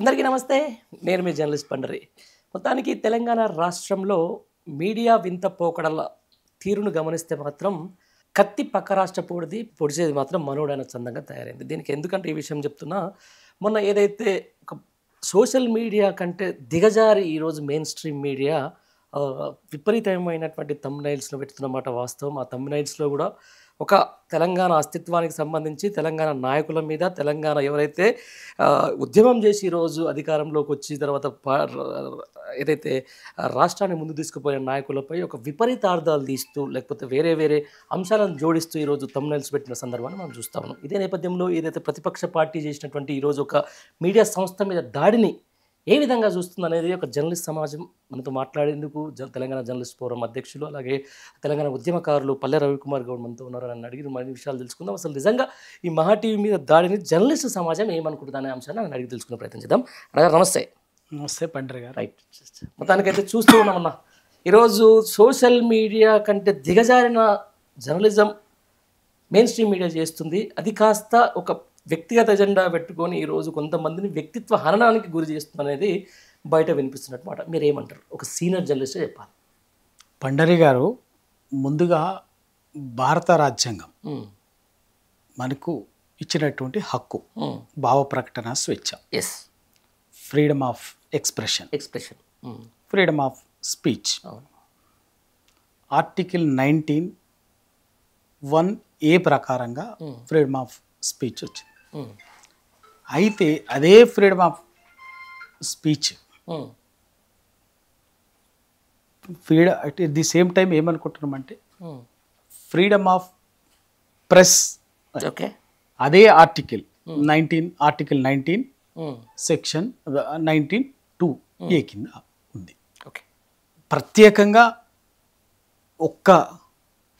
అందరికీ నమస్తే. నేను మీ జర్నలిస్ట్ పండరి. మొత్తానికి తెలంగాణ రాష్ట్రంలో మీడియా వింత పోకడల తీరును గమనిస్తే మాత్రం కత్తి పక్క రాష్ట్ర పొడిచేది మాత్రం మనోడైన చందంగా తయారైంది. దీనికి ఎందుకంటే ఈ విషయం చెప్తున్నా, మొన్న ఏదైతే ఒక సోషల్ మీడియా కంటే దిగజారి ఈరోజు మెయిన్ స్ట్రీమ్ మీడియా విపరీతమైనటువంటి థంబ్నైల్స్‌లో పెడుతున్నమాట వాస్తవం. ఆ థంబ్నైల్స్‌లో కూడా ఒక తెలంగాణ అస్తిత్వానికి సంబంధించి తెలంగాణ నాయకుల మీద, తెలంగాణ ఎవరైతే ఉద్యమం చేసి ఈరోజు అధికారంలోకి వచ్చి తర్వాత ఏదైతే రాష్ట్రాన్ని ముందు తీసుకుపోయిన నాయకులపై ఒక విపరీతార్థాలు తీస్తూ లేకపోతే వేరే వేరే అంశాలను జోడిస్తూ ఈరోజు థంబ్నైల్స్ పెట్టిన సందర్భాన్ని మనం చూస్తా ఉన్నాం. ఇదే నేపథ్యంలో ఏదైతే ప్రతిపక్ష పార్టీ చేసినటువంటి ఈరోజు ఒక మీడియా సంస్థ మీద దాడిని ఏ విధంగా చూస్తుందనేది ఒక జర్నలిస్ట్ సమాజం మనతో మాట్లాడేందుకు తెలంగాణ జర్నలిస్ట్ ఫోరం అధ్యక్షులు, అలాగే తెలంగాణ ఉద్యమకారులు పల్లె రవికుమార్ గౌడ్ మనతో ఉన్నారు. నన్ను అడిగి మరిన్ని విషయాలు తెలుసుకుందాం. అసలు నిజంగా ఈ మహా టీవీ మీద దాడిని జర్నలిస్ట్ సమాజం ఏమనుకుంటుంది అనే అంశాన్ని నన్ను అడిగి తెలుసుకునే ప్రయత్నం చేద్దాం. అడగారు నమస్తే. నమస్తే పండ్రి గారు. రైట్. మొత్తానికైతే చూస్తూ ఉన్నామన్నా, ఈరోజు సోషల్ మీడియా కంటే దిగజారిన జర్నలిజం మెయిన్ స్ట్రీమ్ మీడియా చేస్తుంది. అది కాస్త ఒక వ్యక్తిగత ఎజెండా పెట్టుకొని ఈరోజు కొంతమందిని వ్యక్తిత్వ హననానికి గురి చేస్తుంది అనేది బయట వినిపిస్తున్నట్టు మాట. మీరేమంటారు? ఒక సీనియర్ జర్నలిస్ట్ చెప్పాలి. పండరి గారు, ముందుగా భారత రాజ్యాంగం మనకు ఇచ్చినటువంటి హక్కు భావ ప్రకటన స్వేచ్ఛ, yes, freedom of expression, freedom of speech. Article 19(1)A ప్రకారంగా ఫ్రీడమ్ ఆఫ్ స్పీచ్ వచ్చింది. అయితే అదే freedom of speech at the same time ఏమనుకుంటున్నామంటే ఫ్రీడమ్ ఆఫ్ ప్రెస్, అదే ఆర్టికల్ 19 సెక్షన్ 19(2)A కింద ఉంది. ప్రత్యేకంగా ఒక్క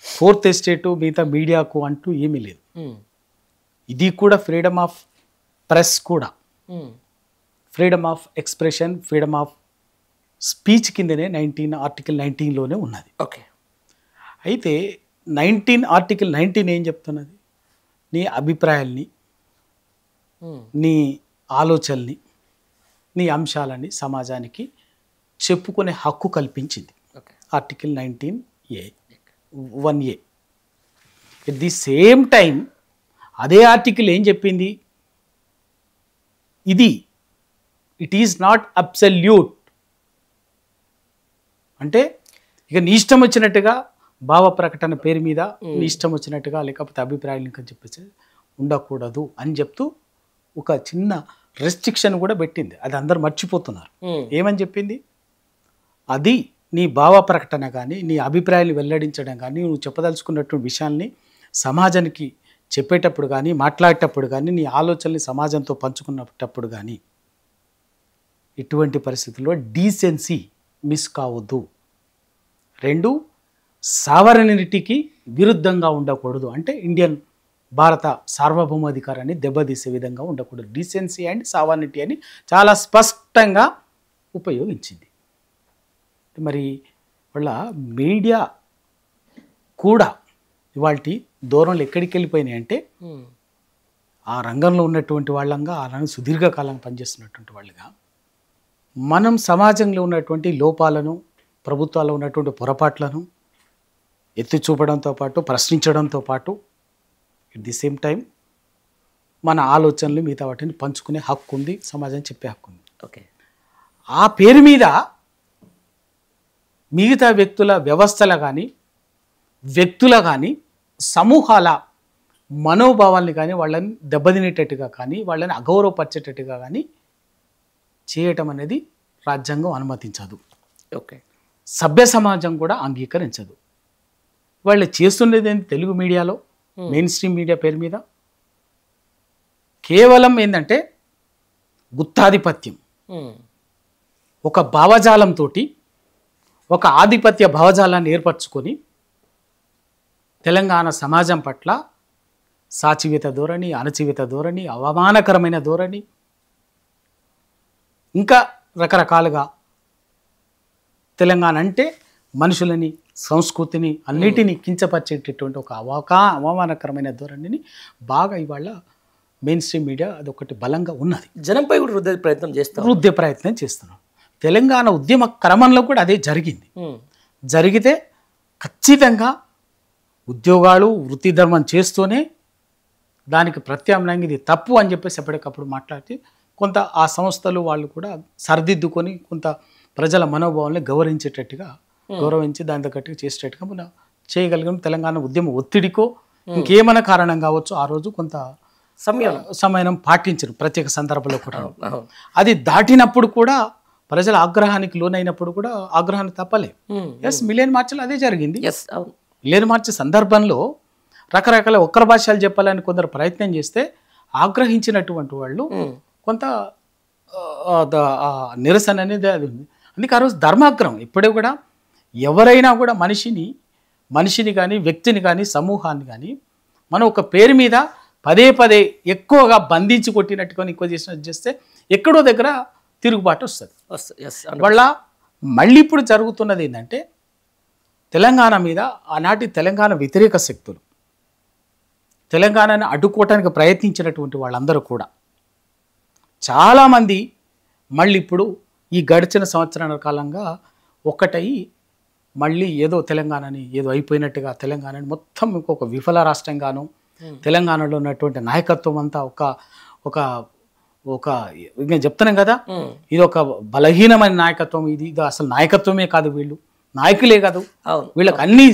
ఫోర్త్ ఎస్టేటు మిగతా మీడియాకు అంటూ ఏమీ లేదు. ఇది కూడా ఫ్రీడమ్ ఆఫ్ ప్రెస్ కూడా, freedom of expression, freedom of speech కిందనే ఆర్టికల్ 19లోనే ఉన్నది. ఓకే. అయితే ఆర్టికల్ 19 ఏం చెప్తున్నది? నీ అభిప్రాయాల్ని, నీ ఆలోచనల్ని, నీ అంశాలని సమాజానికి చెప్పుకునే హక్కు కల్పించింది article 19(1)A. At the same time అదే ఆర్టికల్ ఏం చెప్పింది? It is not absolute. అంటే ఇక నీ ఇష్టం వచ్చినట్టుగా భావ ప్రకటన పేరు మీద నీ ఇష్టం వచ్చినట్టుగా లేకపోతే అభిప్రాయాలు ఇంకా చెప్పేసి ఉండకూడదు అని చెప్తూ ఒక చిన్న రెస్ట్రిక్షన్ కూడా పెట్టింది. అది అందరు మర్చిపోతున్నారు. ఏమని చెప్పింది? అది నీ భావ ప్రకటన కానీ, నీ అభిప్రాయాలు వెల్లడించడం కానీ, నువ్వు చెప్పదలుచుకున్నటువంటి విషయాల్ని సమాజానికి చెప్పేటప్పుడు కానీ, మాట్లాడేటప్పుడు కానీ, నీ ఆలోచనల్ని సమాజంతో పంచుకున్నప్పుడు కానీ ఇటువంటి పరిస్థితుల్లో డీసెన్సీ మిస్ కావద్దు. 2, సావరనిటీకి విరుద్ధంగా ఉండకూడదు. అంటే భారత సార్వభౌమాధికారాన్ని దెబ్బతీసే విధంగా ఉండకూడదు. డీసెన్సీ అండ్ సావరనిటీ అని చాలా స్పష్టంగా ఉపయోగించింది. మరి వాళ్ళ మీడియా కూడా ఇవాల్టి ధోరణులు ఎక్కడికి వెళ్ళిపోయినాయి అంటే, ఆ రంగంలో ఉన్నటువంటి వాళ్ళంగా, ఆ రంగం సుదీర్ఘకాలం పనిచేస్తున్నటువంటి వాళ్ళుగా మనం సమాజంలో ఉన్నటువంటి లోపాలను, ప్రభుత్వాల్లో ఉన్నటువంటి పొరపాట్లను ఎత్తి చూపడంతో పాటు, ప్రశ్నించడంతో పాటు ఎట్ ది సేమ్ టైం మన ఆలోచనలు మిగతా వాటిని పంచుకునే హక్కు ఉంది, సమాజం చెప్పే హక్కు ఉంది. ఓకే. ఆ పేరు మీద మిగతా వ్యక్తుల వ్యవస్థల కానీ, వ్యక్తుల కానీ, సమూహాల మనోభావాల్ని కానీ, వాళ్ళని దెబ్బతినేటట్టుగా కానీ, వాళ్ళని అగౌరవపరిచేటట్టుగా కానీ చేయటం అనేది రాజ్యాంగం అనుమతించదు. ఓకే. సభ్య సమాజం కూడా అంగీకరించదు. వాళ్ళు చేస్తున్నది ఏంటి? తెలుగు మీడియాలో మెయిన్ స్ట్రీమ్ మీడియా పేరు మీద కేవలం ఏంటంటే గుత్తాధిపత్యం, ఒక భావజాలంతో ఒక ఆధిపత్య భావజాలాన్ని ఏర్పరచుకొని తెలంగాణ సమాజం పట్ల సాచివేత ధోరణి, అణచివేత ధోరణి, అవమానకరమైన ధోరణి, ఇంకా రకరకాలుగా తెలంగాణ అంటే మనుషులని, సంస్కృతిని అన్నిటినీ కించపరిచేటటువంటి ఒక అవమానకరమైన ధోరణిని బాగా ఇవాళ మెయిన్ స్ట్రీమ్ మీడియా అదొకటి బలంగా ఉన్నది, జనంపై కూడా రుద్దే ప్రయత్నం చేస్తాం. వృద్ధి ప్రయత్నం చేస్తున్నాం. తెలంగాణ ఉద్యమ క్రమంలో కూడా అదే జరిగింది. జరిగితే ఖచ్చితంగా ఉద్యోగాలు వృత్తి ధర్మం చేస్తూనే దానికి ప్రత్యామ్నాయంగా ఇది తప్పు అని చెప్పేసి ఎప్పటికప్పుడు మాట్లాడి కొంత ఆ సంస్థలు వాళ్ళు కూడా సరిదిద్దుకొని కొంత ప్రజల మనోభావాన్ని గౌరవించి దాని తగ్గట్టుగా చేసేటట్టుగా మనం చేయగలిగాం. తెలంగాణ ఉద్యమ ఒత్తిడికో ఇంకేమైనా కారణం కావచ్చు ఆ రోజు కొంత సమయం పాటించరు ప్రత్యేక సందర్భంలో కూడా. అది దాటినప్పుడు కూడా ప్రజల ఆగ్రహానికి లోనైనప్పుడు కూడా ఆగ్రహాన్ని తప్పలే. మిలియన్ మార్చ్లో అదే జరిగింది. మిలియన్ మార్చ్ సందర్భంలో రకరకాల ఒక్కర భాషలు చెప్పాలని కొందరు ప్రయత్నం చేస్తే ఆగ్రహించినటువంటి వాళ్ళు కొంత నిరసన అనేది అది ఉంది. అందుకే ఆ రోజు ధర్మాగ్రహం ఇప్పుడే కూడా ఎవరైనా కూడా మనిషిని కానీ వ్యక్తిని కానీ సమూహాన్ని కానీ మనం ఒక పేరు మీద పదే పదే ఎక్కువగా బంధించి కొట్టినట్టుగా ఎక్కువ చేస్తే ఎక్కడో దగ్గర తిరుగుబాటు వస్తుంది. వాళ్ళ మళ్ళీ ఇప్పుడు జరుగుతున్నది ఏంటంటే తెలంగాణ మీద ఆనాటి తెలంగాణ వ్యతిరేక శక్తులు తెలంగాణను అడ్డుకోవటానికి ప్రయత్నించినటువంటి వాళ్ళందరూ కూడా చాలామంది మళ్ళీ ఇప్పుడు ఈ గడిచిన సంవత్సరాల కాలంగా ఒక్కటయి మళ్ళీ ఏదో తెలంగాణని ఏదో అయిపోయినట్టుగా తెలంగాణని మొత్తం ఇంకొక విఫల రాష్ట్రంగాను తెలంగాణలో ఉన్నటువంటి నాయకత్వం అంతా ఒక నేను చెప్తున్నాం కదా, ఇది ఒక బలహీనమైన నాయకత్వం, ఇది అసలు నాయకత్వమే కాదు, వీళ్ళు నాయకులే కాదు, వీళ్ళకి అన్ని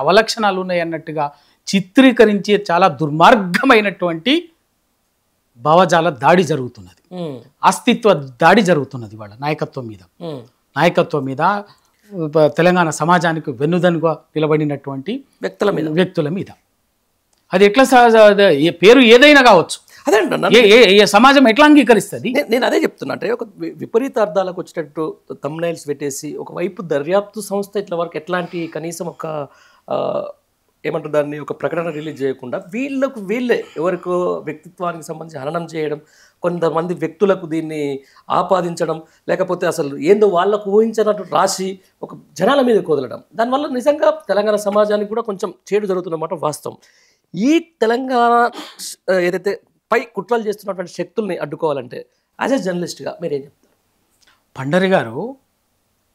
అవలక్షణాలు ఉన్నాయి అన్నట్టుగా చిత్రీకరించే చాలా దుర్మార్గమైనటువంటి భావజాల దాడి జరుగుతున్నది, అస్తిత్వ దాడి జరుగుతున్నది వాళ్ళ నాయకత్వం మీద తెలంగాణ సమాజానికి వెన్నుదన్నుగా నిలబడినటువంటి వ్యక్తుల మీద. అది ఎట్లా పేరు ఏదైనా కావచ్చు, అదే సమాజం ఎట్లా అంగీకరిస్తుంది? నేను అదే చెప్తున్నా. అంటే ఒక విపరీత అర్థాలకు వచ్చేటట్టు థంబ్నైల్స్ పెట్టేసి ఒకవైపు దర్యాప్తు సంస్థ ఇట్లా వరకు ఎట్లాంటి కనీసం ఒక ఏమంటారు దాన్ని ఒక ప్రకటన రిలీజ్ చేయకుండా వీళ్ళే ఎవరికో వ్యక్తిత్వానికి సంబంధించి హననం చేయడం, కొంతమంది వ్యక్తులకు దీన్ని ఆపాదించడం, లేకపోతే అసలు ఏందో వాళ్ళకు ఊహించినట్టు రాసి ఒక జనాల మీద కుదలడం, దానివల్ల నిజంగా తెలంగాణ సమాజానికి కూడా కొంచెం చేడు జరుగుతున్నమాట వాస్తవం. ఈ తెలంగాణ ఏదైతే పై కుట్రలు చేస్తున్నటువంటి శక్తుల్ని అడ్డుకోవాలంటే యాజ్ ఎ జర్నలిస్ట్గా మీరేం చెప్తారు? పండరి గారు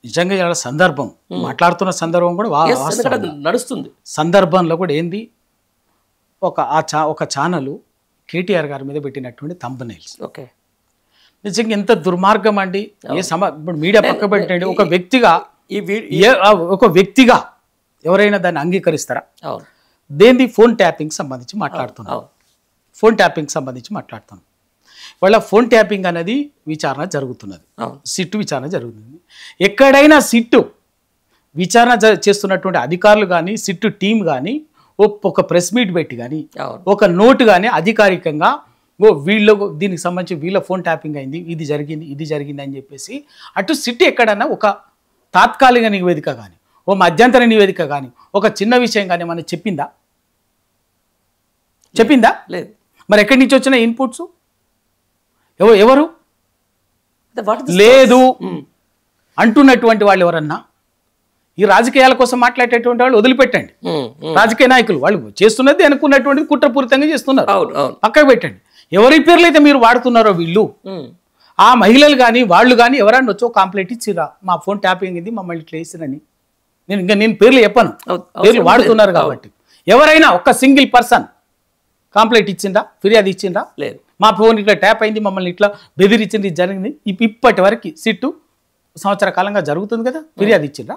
నిజంగా ఇలా సందర్భం మాట్లాడుతున్న సందర్భం కూడా నడుస్తుంది. సందర్భంలో కూడా ఏంది ఒక ఛానల్ కేటీఆర్ గారి మీద పెట్టినటువంటి థంబ్నైల్స్ నిజంగా ఎంత దుర్మార్గం అండి. ఇప్పుడు మీడియా పక్క పెట్టండి, ఒక వ్యక్తిగా ఎవరైనా దాన్ని అంగీకరిస్తారా? దేంది ఫోన్ ట్యాపింగ్ సంబంధించి మాట్లాడుతున్నాం. వాళ్ళ ఫోన్ ట్యాపింగ్ అనేది విచారణ జరుగుతున్నది, సిట్టు విచారణ జరుగుతుంది. ఎక్కడైనా సిట్టు విచారణ చేస్తున్నటువంటి అధికారులు కానీ సిట్టు టీం కానీ ఒక ప్రెస్ మీట్ పెట్టి కానీ ఒక నోటు కానీ అధికారికంగా వీళ్ళు దీనికి సంబంధించి వీళ్ళ ఫోన్ ట్యాపింగ్ అయింది, ఇది జరిగింది అని చెప్పేసి అటు సిట్టు ఎక్కడన్నా ఒక తాత్కాలిక నివేదిక కానీ ఓ మధ్యంతర నివేదిక కానీ ఒక చిన్న విషయం కానీ మనం చెప్పిందా? లేదు. మరి ఎక్కడి నుంచి వచ్చిన ఇన్పుట్స్ ఎవరు లేదు అంటున్నటువంటి వాళ్ళు ఎవరన్నా ఈ రాజకీయాల కోసం మాట్లాడేటువంటి వాళ్ళు వదిలిపెట్టండి. రాజకీయ నాయకులు వాళ్ళు చేస్తున్నది అనుకున్నటువంటిది కుట్రపూరితంగా చేస్తున్నారు, పక్కకు పెట్టండి. ఎవరి పేర్లు అయితే మీరు వాడుతున్నారో వీళ్ళు ఆ మహిళలు కానీ వాళ్ళు కానీ ఎవరన్నా వచ్చో కంప్లైంట్ ఇచ్చిరా, మా ఫోన్ ట్యాపింగ్ ఇది, మమ్మల్ని ఇట్లా వేసిరని. నేను పేర్లు చెప్పను, పేర్లు వాడుతున్నారు కాబట్టి. ఎవరైనా ఒక సింగిల్ పర్సన్ కంప్లైంట్ ఇచ్చిందా, ఫిర్యాదు ఇచ్చిందా? లేదు. మా ఫోన్ ఇట్లా ట్యాప్ అయింది, మమ్మల్ని ఇట్లా బెదిరించింది, జరిగింది. ఇప్పటి వరకు సిట్టు సంవత్సర కాలంగా జరుగుతుంది కదా, ఫిర్యాదు ఇచ్చిందా?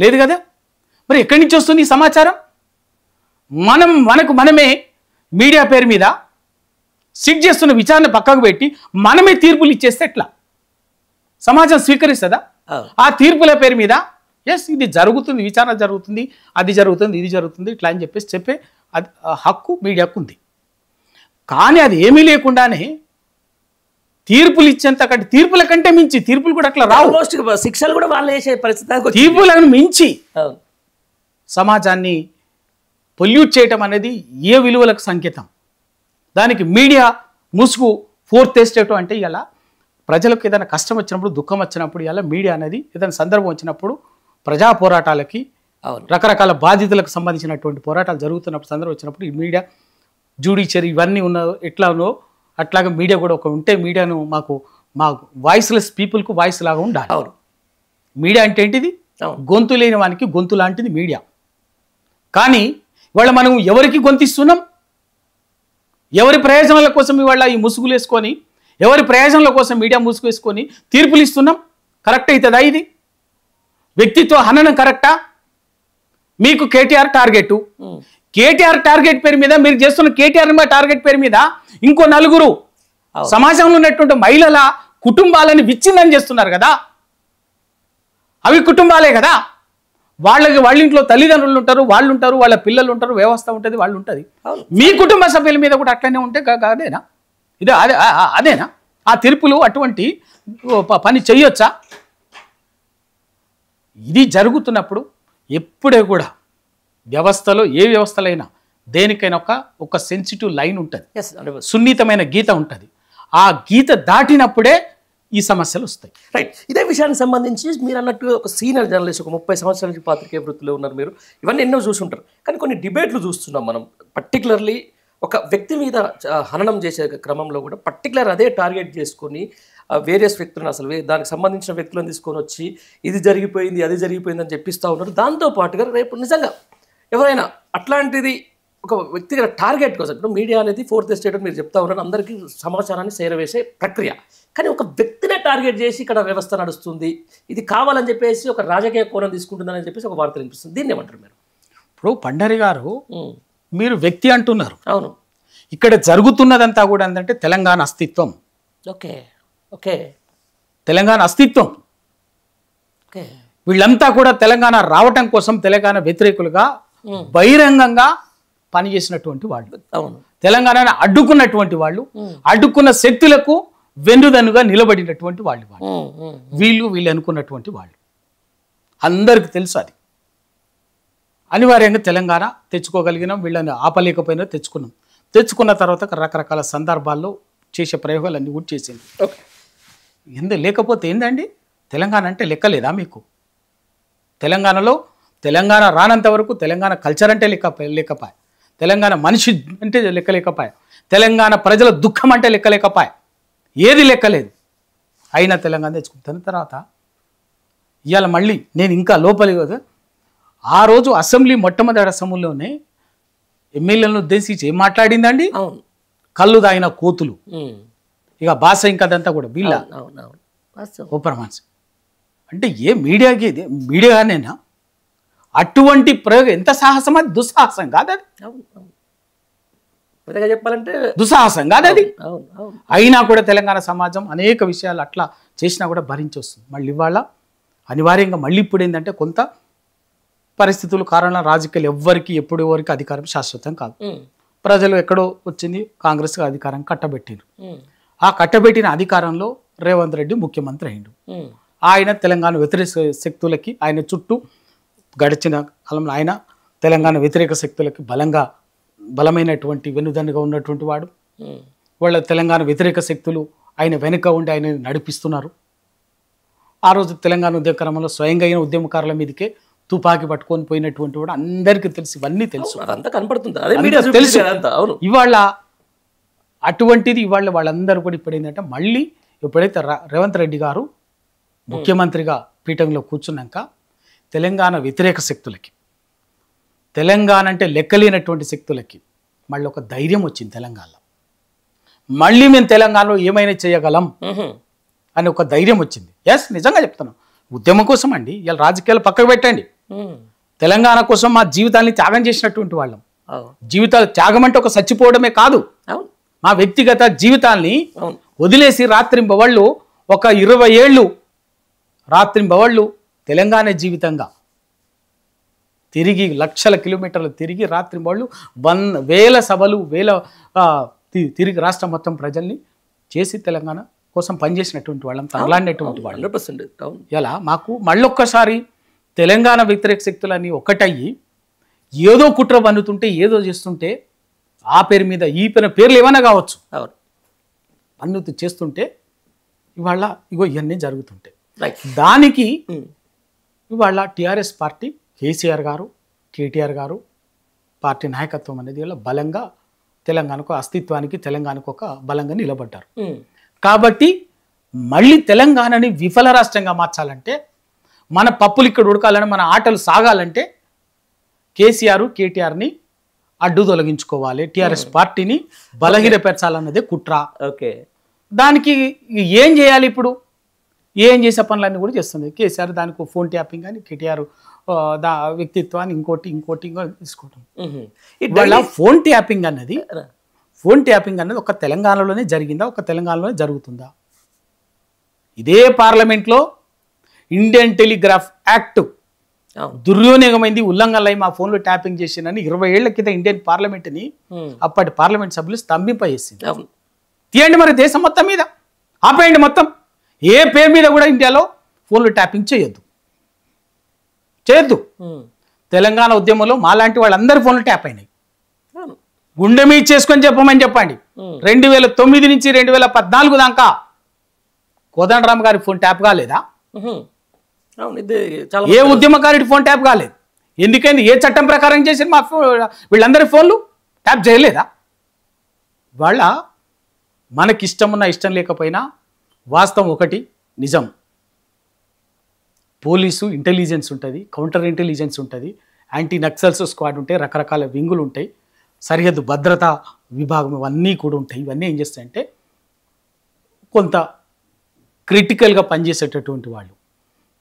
లేదు కదా. మరి ఎక్కడి నుంచి వస్తుంది ఈ సమాచారం? మనమే మీడియా పేరు మీద సిట్ చేస్తున్న విచారణ పక్కకు పెట్టి మనమే తీర్పులు ఇచ్చేస్తే ఎట్లా సమాజం స్వీకరిస్తుందా? ఆ తీర్పుల పేరు మీద ఇది జరుగుతుంది, విచారణ జరుగుతుంది, అది జరుగుతుంది, ఇది జరుగుతుంది ఇట్లా అని చెప్పేసి చెప్పే హక్కు మీడియాకు ఉంది. కానీ అది ఏమీ లేకుండానే తీర్పులు ఇచ్చేంత తీర్పుల కంటే మించి తీర్పులు కూడా అట్లా రావు, శిక్షలు కూడా వాళ్ళు వేసే పరిస్థితి. తీర్పులను మించి సమాజాన్ని పొల్యూట్ చేయటం అనేది ఏ విలువలకు సంకేతం? దానికి మీడియా ముసుగు ఫోర్త్ ఎస్టేట్ అంటే ఇలా ప్రజలకు ఏదైనా కష్టం వచ్చినప్పుడు, దుఃఖం వచ్చినప్పుడు, ఇలా మీడియా అనేది ఏదైనా సందర్భం వచ్చినప్పుడు ప్రజా పోరాటాలకి రకరకాల బాధితులకు సంబంధించినటువంటి పోరాటాలు జరుగుతున్నప్పుడు సందర్భం వచ్చినప్పుడు ఈ మీడియా జ్యుడిషియరీ ఇవన్నీ ఉన్న ఎట్లానో అట్లాగా మీడియా కూడా ఒక ఉంటే మీడియాను మా వాయిస్లెస్ పీపుల్కు వాయిస్ లాగా ఉండాలి. అవును. మీడియా అంటే ఏంటిది? అవును. గొంతు లేని వానికి గొంతు లాంటిది మీడియా. కానీ ఇవాళ మనం ఎవరికి గొంతిస్తున్నాం? ఎవరి ప్రయోజనాల కోసం ఇవాళ ఈ ముసుగులు వేసుకొని, ఎవరి ప్రయోజనాల కోసం మీడియా ముసుగు వేసుకొని తీర్పులు ఇస్తున్నాం? కరెక్ట్ అవుతుందా ఇది? వ్యక్తిత్వ హననం కరెక్టా? మీకు కేటీఆర్ టార్గెట్, కేటీఆర్ టార్గెట్ పేరు మీద మీరు చేస్తున్న కేటీఆర్ టార్గెట్ పేరు మీద ఇంకో నలుగురు సమాజంలో ఉన్నటువంటి మహిళల కుటుంబాలని విచ్ఛిన్నం చేస్తున్నారు కదా. అవి కుటుంబాలే కదా. వాళ్ళ ఇంట్లో తల్లిదండ్రులు ఉంటారు, వాళ్ళు ఉంటారు, వాళ్ళ పిల్లలు ఉంటారు, వ్యవస్థ ఉంటుంది, వాళ్ళు ఉంటుంది. మీ కుటుంబ సభ్యుల మీద కూడా అట్లనే ఉంటే అదేనా? అదేనా ఆ తీర్పులు? అటువంటి పని చెయ్యొచ్చా? ఇది జరుగుతున్నప్పుడు ఎప్పుడే కూడా వ్యవస్థలో, ఏ వ్యవస్థలో అయినా దేనికైనా ఒక సెన్సిటివ్ లైన్ ఉంటుంది, సున్నితమైన గీత ఉంటుంది. ఆ గీత దాటినప్పుడే ఈ సమస్యలు వస్తాయి. రైట్. ఇదే విషయానికి సంబంధించి మీరు అన్నట్టు ఒక సీనియర్ జర్నలిస్ట్, ఒక 30 సంవత్సరాల నుంచి పాత్రికేయ వృత్తిలో ఉన్నారు మీరు, ఇవన్నీ ఎన్నో చూసుంటారు. కానీ కొన్ని డిబేట్లు చూస్తున్నాం మనం. పర్టికులర్లీ ఒక వ్యక్తి మీద హననం చేసే క్రమంలో కూడా పర్టికులర్ అదే టార్గెట్ చేసుకొని వేరియస్ వ్యక్తులను, అసలు దానికి సంబంధించిన వ్యక్తులను తీసుకొని వచ్చి ఇది జరిగిపోయింది, అది జరిగిపోయింది అని చెప్పిస్తూ ఉన్నారు. దాంతోపాటుగా రేపు నిజంగా ఎవరైనా అట్లాంటిది ఒక వ్యక్తిగత టార్గెట్ కోసం, ఇప్పుడు మీడియా అనేది ఫోర్త్ ఎస్టేట్ మీరు చెప్తా ఉన్నారు, అందరికీ సమాచారాన్ని చేరవేసే ప్రక్రియ. కానీ ఒక వ్యక్తినే టార్గెట్ చేసి ఇక్కడ వ్యవస్థ నడుస్తుంది, ఇది కావాలని చెప్పేసి ఒక రాజకీయ కోణం తీసుకుంటుందని చెప్పేసి ఒక వార్త వినిపిస్తుంది. దీన్ని ఏమంటారు మీరు? ఇప్పుడు పండరి గారు, మీరు వ్యక్తి అంటున్నారు. అవును. ఇక్కడ జరుగుతున్నదంతా కూడా ఏంటంటే తెలంగాణ అస్తిత్వం. ఓకే. ఓకే. తెలంగాణ అస్తిత్వం. ఓకే. వీళ్ళంతా కూడా తెలంగాణ రావటం కోసం తెలంగాణ వ్యతిరేకులుగా బహిరంగంగా పనిచేసినటువంటి వాళ్ళు. అవును. తెలంగాణను అడ్డుకున్నటువంటి వాళ్ళు, అడ్డుకున్న శక్తులకు వెన్నుదన్నుగా నిలబడినటువంటి వాళ్ళు. వీళ్ళు అనుకున్నటువంటి వాళ్ళు అందరికి తెలుసు. అది అనివార్యంగా తెలంగాణ తెచ్చుకోగలిగినాం, వీళ్ళని ఆపలేకపోయినా తెచ్చుకున్న తర్వాత రకరకాల సందర్భాల్లో చేసే ప్రయోగాలు అన్నీ కూడా చేసింది. లేకపోతే ఏందండి? తెలంగాణ అంటే లెక్కలేదా మీకు? తెలంగాణలో తెలంగాణ రానంత వరకు తెలంగాణ కల్చర్ అంటే లేకపాయ, తెలంగాణ మనిషి అంటే లెక్కలేకపాయ, తెలంగాణ ప్రజల దుఃఖం అంటే లెక్కలేకపాయ, ఏది లెక్కలేదు. అయినా తెలంగాణ తెచ్చుకుంటాను. తర్వాత ఇవాళ మళ్ళీ నేను ఇంకా లోపలి కదా, ఆ రోజు అసెంబ్లీ మొట్టమొదటి అసెంబ్లీలోనే ఎమ్మెల్యేలను ఉద్దేశించి ఏం మాట్లాడిందండి? కళ్ళు తాగిన కోతులు, ఇక భాష ఇంకదంతా కూడా వీళ్ళ ఓపర్మాన్స్ అంటే ఏ మీడియాకి, మీడియానేనా? అటువంటి ప్రయోగం ఎంత సాహసం? అది దుస్సాహసం కాదు. అది చెప్పాలంటే దుస్సాహసం కాదు అది. అయినా కూడా తెలంగాణ సమాజం అనేక విషయాలు అట్లా చేసినా కూడా భరించి వస్తుంది. మళ్ళీ ఇవాళ అనివార్యంగా మళ్ళీ ఇప్పుడు ఏంటంటే కొంత పరిస్థితులు కారణం, రాజకీయాలు ఎవ్వరికి ఎవరికి అధికారం శాశ్వతం కాదు. ప్రజలు ఎక్కడో వచ్చింది, కాంగ్రెస్ అధికారం కట్టబెట్టిరు. ఆ కట్టబెట్టిన అధికారంలో రేవంత్ రెడ్డి ముఖ్యమంత్రి అయిండు. ఆయన తెలంగాణ వ్యతిరేక శక్తులకి, ఆయన చుట్టూ గడిచిన కాలంలో ఆయన తెలంగాణ వ్యతిరేక శక్తులకి బలమైనటువంటి వెన్నుదన్నుగా ఉన్నటువంటి వాడు. వాళ్ళ తెలంగాణ వ్యతిరేక శక్తులు ఆయన వెనుక ఉండి ఆయన నడిపిస్తున్నారు. ఆ రోజు తెలంగాణ ఉద్యమక్రమంలో స్వయంగా అయిన ఉద్యమకారుల మీదకే తుపాకీ పట్టుకొని పోయినటువంటి వాడు అందరికీ తెలుసు. ఇవన్నీ తెలుసు, అదంతా కనపడుతుంది, తెలుసు. ఇవాళ అటువంటిది ఇవాళ వాళ్ళందరూ కూడా ఇప్పుడు ఏంటంటే మళ్ళీ ఎప్పుడైతే రేవంత్ రెడ్డి గారు ముఖ్యమంత్రిగా పీఠంలో కూర్చున్నాక తెలంగాణ వ్యతిరేక శక్తులకి, తెలంగాణ అంటే లెక్కలేనటువంటి శక్తులకి మళ్ళీ ఒక ధైర్యం వచ్చింది తెలంగాణలో. మళ్ళీ మేము తెలంగాణలో ఏమైనా చేయగలం అని ఒక ధైర్యం వచ్చింది. ఎస్, నిజంగా చెప్తున్నాం. ఉద్యమం కోసం అండి, ఇలా రాజకీయాలు పక్కకు పెట్టండి. తెలంగాణ కోసం మా జీవితాన్ని త్యాగం చేసినటువంటి వాళ్ళం. జీవితాలు త్యాగం అంటే ఒక చచ్చిపోవడమే కాదు, మా వ్యక్తిగత జీవితాన్ని వదిలేసి రాత్రింబవళ్ళు ఒక 20 ఏళ్ళు రాత్రింబవళ్ళు తెలంగాణ జీవితంగా తిరిగి లక్షల కిలోమీటర్లు తిరిగి రాత్రింబవళ్ళు వేల సభలు తిరిగి రాష్ట్రం మొత్తం ప్రజల్ని చేసి తెలంగాణ కోసం పనిచేసినటువంటి వాళ్ళం, తగలాడినటువంటి వాళ్ళు. ఇలా మాకు మళ్ళొక్కసారి తెలంగాణ వ్యతిరేక శక్తులన్నీ ఒకటయ్యి ఏదో కుట్ర పన్నుతుంటే, ఏదో చేస్తుంటే, ఆ పేరు మీద ఈ పేర్లు ఏమైనా కావచ్చు, పన్నుతూ చేస్తుంటే ఇవాళ ఇగో ఇవన్నీ జరుగుతుంటాయి. దానికి ఇవాళ టీఆర్ఎస్ పార్టీ, కేసీఆర్ గారు, కేటీఆర్ గారు పార్టీ నాయకత్వం అనేది ఇలా బలంగా తెలంగాణకు అస్తిత్వానికి తెలంగాణకు ఒక బలంగా నిలబడ్డారు. కాబట్టి మళ్ళీ తెలంగాణని విఫల రాష్ట్రంగా మార్చాలంటే, మన పప్పులు ఇక్కడ ఉడకాలని, మన ఆటలు సాగాలంటే కేసీఆర్ కేటీఆర్ని అడ్డు తొలగించుకోవాలి, టీఆర్ఎస్ పార్టీని బలహీనపరచాలన్నదే కుట్ర. ఓకే, దానికి ఏం చేయాలి? ఇప్పుడు ఏం చేసే పనులన్నీ కూడా చేస్తుంది కేసీఆర్. దానికి ఫోన్ ట్యాపింగ్ అని, కేటీఆర్ వ్యక్తిత్వాన్ని ఇంకోటి తీసుకోవటం. ఇవాళ ఫోన్ ట్యాపింగ్ అన్నది ఒక తెలంగాణలోనే జరిగిందా, ఒక తెలంగాణలోనే జరుగుతుందా? ఇదే పార్లమెంట్లో ఇండియన్ టెలిగ్రాఫ్ యాక్ట్ దుర్వినియోగమైంది, ఉల్లంఘనలై మా ఫోన్లో ట్యాపింగ్ చేసిందని 20 ఏళ్ల కింద ఇండియన్ పార్లమెంట్ని అప్పటి పార్లమెంట్ సభ్యులు స్తంభింపజేసింది. తీయండి మరి దేశం మొత్తం మీద, ఆపేయండి మొత్తం. ఏ పేరు మీద కూడా ఇండియాలో ఫోన్లో ట్యాపింగ్ చేయొద్దు. తెలంగాణ ఉద్యమంలో మాలాంటి వాళ్ళందరి ఫోన్లు ట్యాప్ అయినాయి. గుండె మీద చేసుకొని చెప్పండి. 2009 నుంచి 2014 దాకా కోదండరామ్ గారి ఫోన్ ట్యాప్ కాలేదా? ఏ ఉద్యమకారుడి ఫోన్ ట్యాప్ కాలేదు? ఎందుకని? ఏ చట్టం ప్రకారం చేసి మా వీళ్ళందరి ఫోన్లు ట్యాప్ చేయలేదా? వాళ్ళ మనకి ఇష్టం ఉన్నా ఇష్టం లేకపోయినా వాస్తవం ఒకటి నిజం. పోలీసు ఇంటెలిజెన్స్ ఉంటుంది, కౌంటర్ ఇంటెలిజెన్స్ ఉంటుంది, యాంటీ నక్సల్స్ స్క్వాడ్ ఉంటాయి, రకరకాల వింగులు ఉంటాయి, సరిహద్దు భద్రతా విభాగం ఇవన్నీ కూడా ఉంటాయి. ఇవన్నీ ఏం చేస్తాయంటే కొంత క్రిటికల్గా పనిచేసేటటువంటి వాళ్ళు.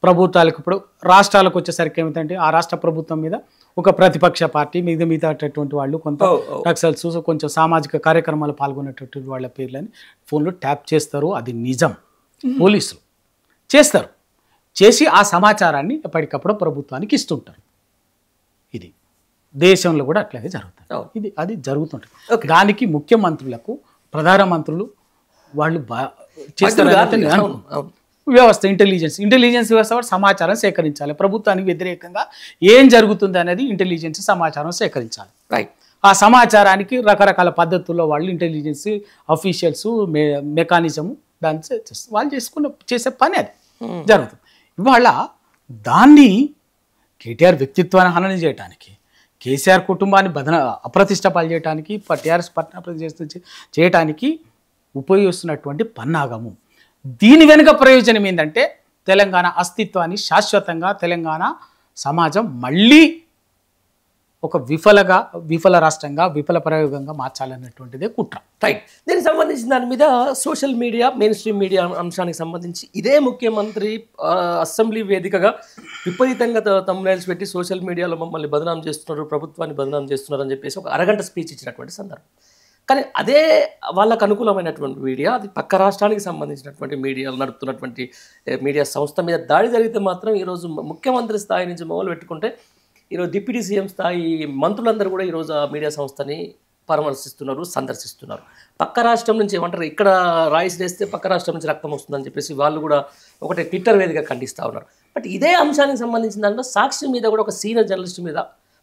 ప్రభుత్వాలకు ఇప్పుడు రాష్ట్రాలకు వచ్చేసరికి ఏమిటంటే ఆ రాష్ట్ర ప్రభుత్వం మీద ఒక ప్రతిపక్ష పార్టీ మిగతాటటువంటి వాళ్ళు, కొంత నక్సల్స్, కొంచెం సామాజిక కార్యక్రమాలు పాల్గొనేటటువంటి వాళ్ళ పేర్లని ఫోన్లో ట్యాప్ చేస్తారు. అది నిజం. పోలీసులు చేస్తారు. చేసి ఆ సమాచారాన్ని ఎప్పటికప్పుడు ప్రభుత్వానికి ఇస్తుంటారు. ఇది దేశంలో కూడా అట్లాగే జరుగుతుంది. అది జరుగుతుంటుంది. దానికి ముఖ్యమంత్రులకు, ప్రధానమంత్రులు వాళ్ళు చేస్తారు. వ్యవస్థ ఇంటెలిజెన్స్ వ్యవస్థ సమాచారం సేకరించాలి. ప్రభుత్వానికి వ్యతిరేకంగా ఏం జరుగుతుంది అనేది ఇంటెలిజెన్స్ సమాచారం సేకరించాలి. ఆ సమాచారానికి రకరకాల పద్ధతుల్లో వాళ్ళు ఇంటెలిజెన్స్ అఫీషియల్స్ మెకానిజము దాన్ని వాళ్ళు చేసే పని అది జరుగుతుంది. ఇవాళ దాన్ని కేటీఆర్ వ్యక్తిత్వాన్ని హననం చేయడానికి, కేసీఆర్ కుటుంబాన్ని అప్రతిష్ట పాలు చేయడానికి, టీఆర్ఎస్ పార్టీ చేయడానికి ఉపయోగిస్తున్నటువంటి పన్నాగము. దీని వెనుక ప్రయోజనం ఏంటంటే తెలంగాణ అస్తిత్వాన్ని శాశ్వతంగా తెలంగాణ సమాజం మళ్ళీ ఒక విఫల రాష్ట్రంగా, విఫల ప్రయోగంగా మార్చాలన్నటువంటిదే కుట్ర. రైట్. దీనికి సంబంధించిన దాని మీద social media, main stream media అంశానికి సంబంధించి ఇదే ముఖ్యమంత్రి అసెంబ్లీ వేదికగా విపరీతంగా థంబ్నెయిల్స్ పెట్టి సోషల్ మీడియాలో మమ్మల్ని బదనాం చేస్తున్నారు, ప్రభుత్వాన్ని బదనాం చేస్తున్నారు అని చెప్పేసి ఒక అరగంట స్పీచ్ ఇచ్చినటువంటి సందర్భం. కానీ అదే వాళ్ళకు అనుకూలమైనటువంటి మీడియా, అది పక్క రాష్ట్రానికి సంబంధించినటువంటి మీడియాలు నడుపుతున్నటువంటి మీడియా సంస్థ మీద దాడి జరిగితే మాత్రం ఈరోజు ముఖ్యమంత్రి స్థాయి నుంచి మొదలు పెట్టుకుంటే ఈరోజు డిప్యూటీ సీఎం స్థాయి మంత్రులందరూ కూడా ఈరోజు ఆ మీడియా సంస్థని పరామర్శిస్తున్నారు, సందర్శిస్తున్నారు. పక్క రాష్ట్రం నుంచి ఏమంటారు, ఇక్కడ రాయిస్ వేస్తే పక్క రాష్ట్రం నుంచి రక్తం వస్తుందని చెప్పేసి వాళ్ళు కూడా ఒకటే ట్విట్టర్ వేదికగా ఖండిస్తూ ఉన్నారు. బట్ ఇదే అంశానికి సంబంధించిన దాంట్లో సాక్షి మీద కూడా ఒక సీనియర్ జర్నలిస్ట్ మీద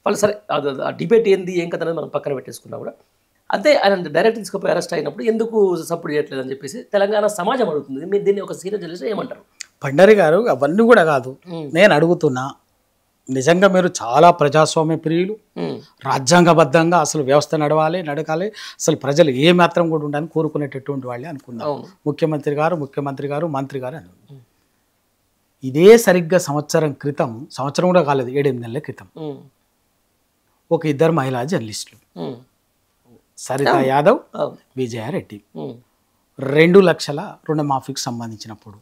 వాళ్ళు సరే ఆ డిబేట్ ఏంది ఏం కదా మనం పక్కన పెట్టేసుకున్నా కూడా అంతే ఆయన డైరెక్ట్ తీసుకుపోయి అరెస్ట్ అయినప్పుడు ఎందుకు సపోర్ట్ చేయట్లేదని చెప్పేసి తెలంగాణ సమాజం అడుగుతుంది. మీరు దీన్ని ఒక సీనియర్ జర్నలిస్ట్ ఏమంటారు? భండారి గారు, అవన్నీ కూడా కాదు, నేను అడుగుతున్నా. నిజంగా మీరు చాలా ప్రజాస్వామ్య ప్రియులు, రాజ్యాంగబద్ధంగా అసలు వ్యవస్థ నడకాలి, అసలు ప్రజలు ఏ మాత్రం కూడా ఉండాలని కోరుకునేటటువంటి వాళ్ళే అనుకుందాం. ముఖ్యమంత్రి గారు, మంత్రి గారు అని ఇదే సరిగ్గా సంవత్సరం కూడా కాలేదు, 7-8 నెలల క్రితం ఒక ఇద్దరు మహిళా జర్నలిస్టులు సరితా యాదవ్, విజయారెడ్డి 2 లక్షల రుణమాఫీకి సంబంధించినప్పుడు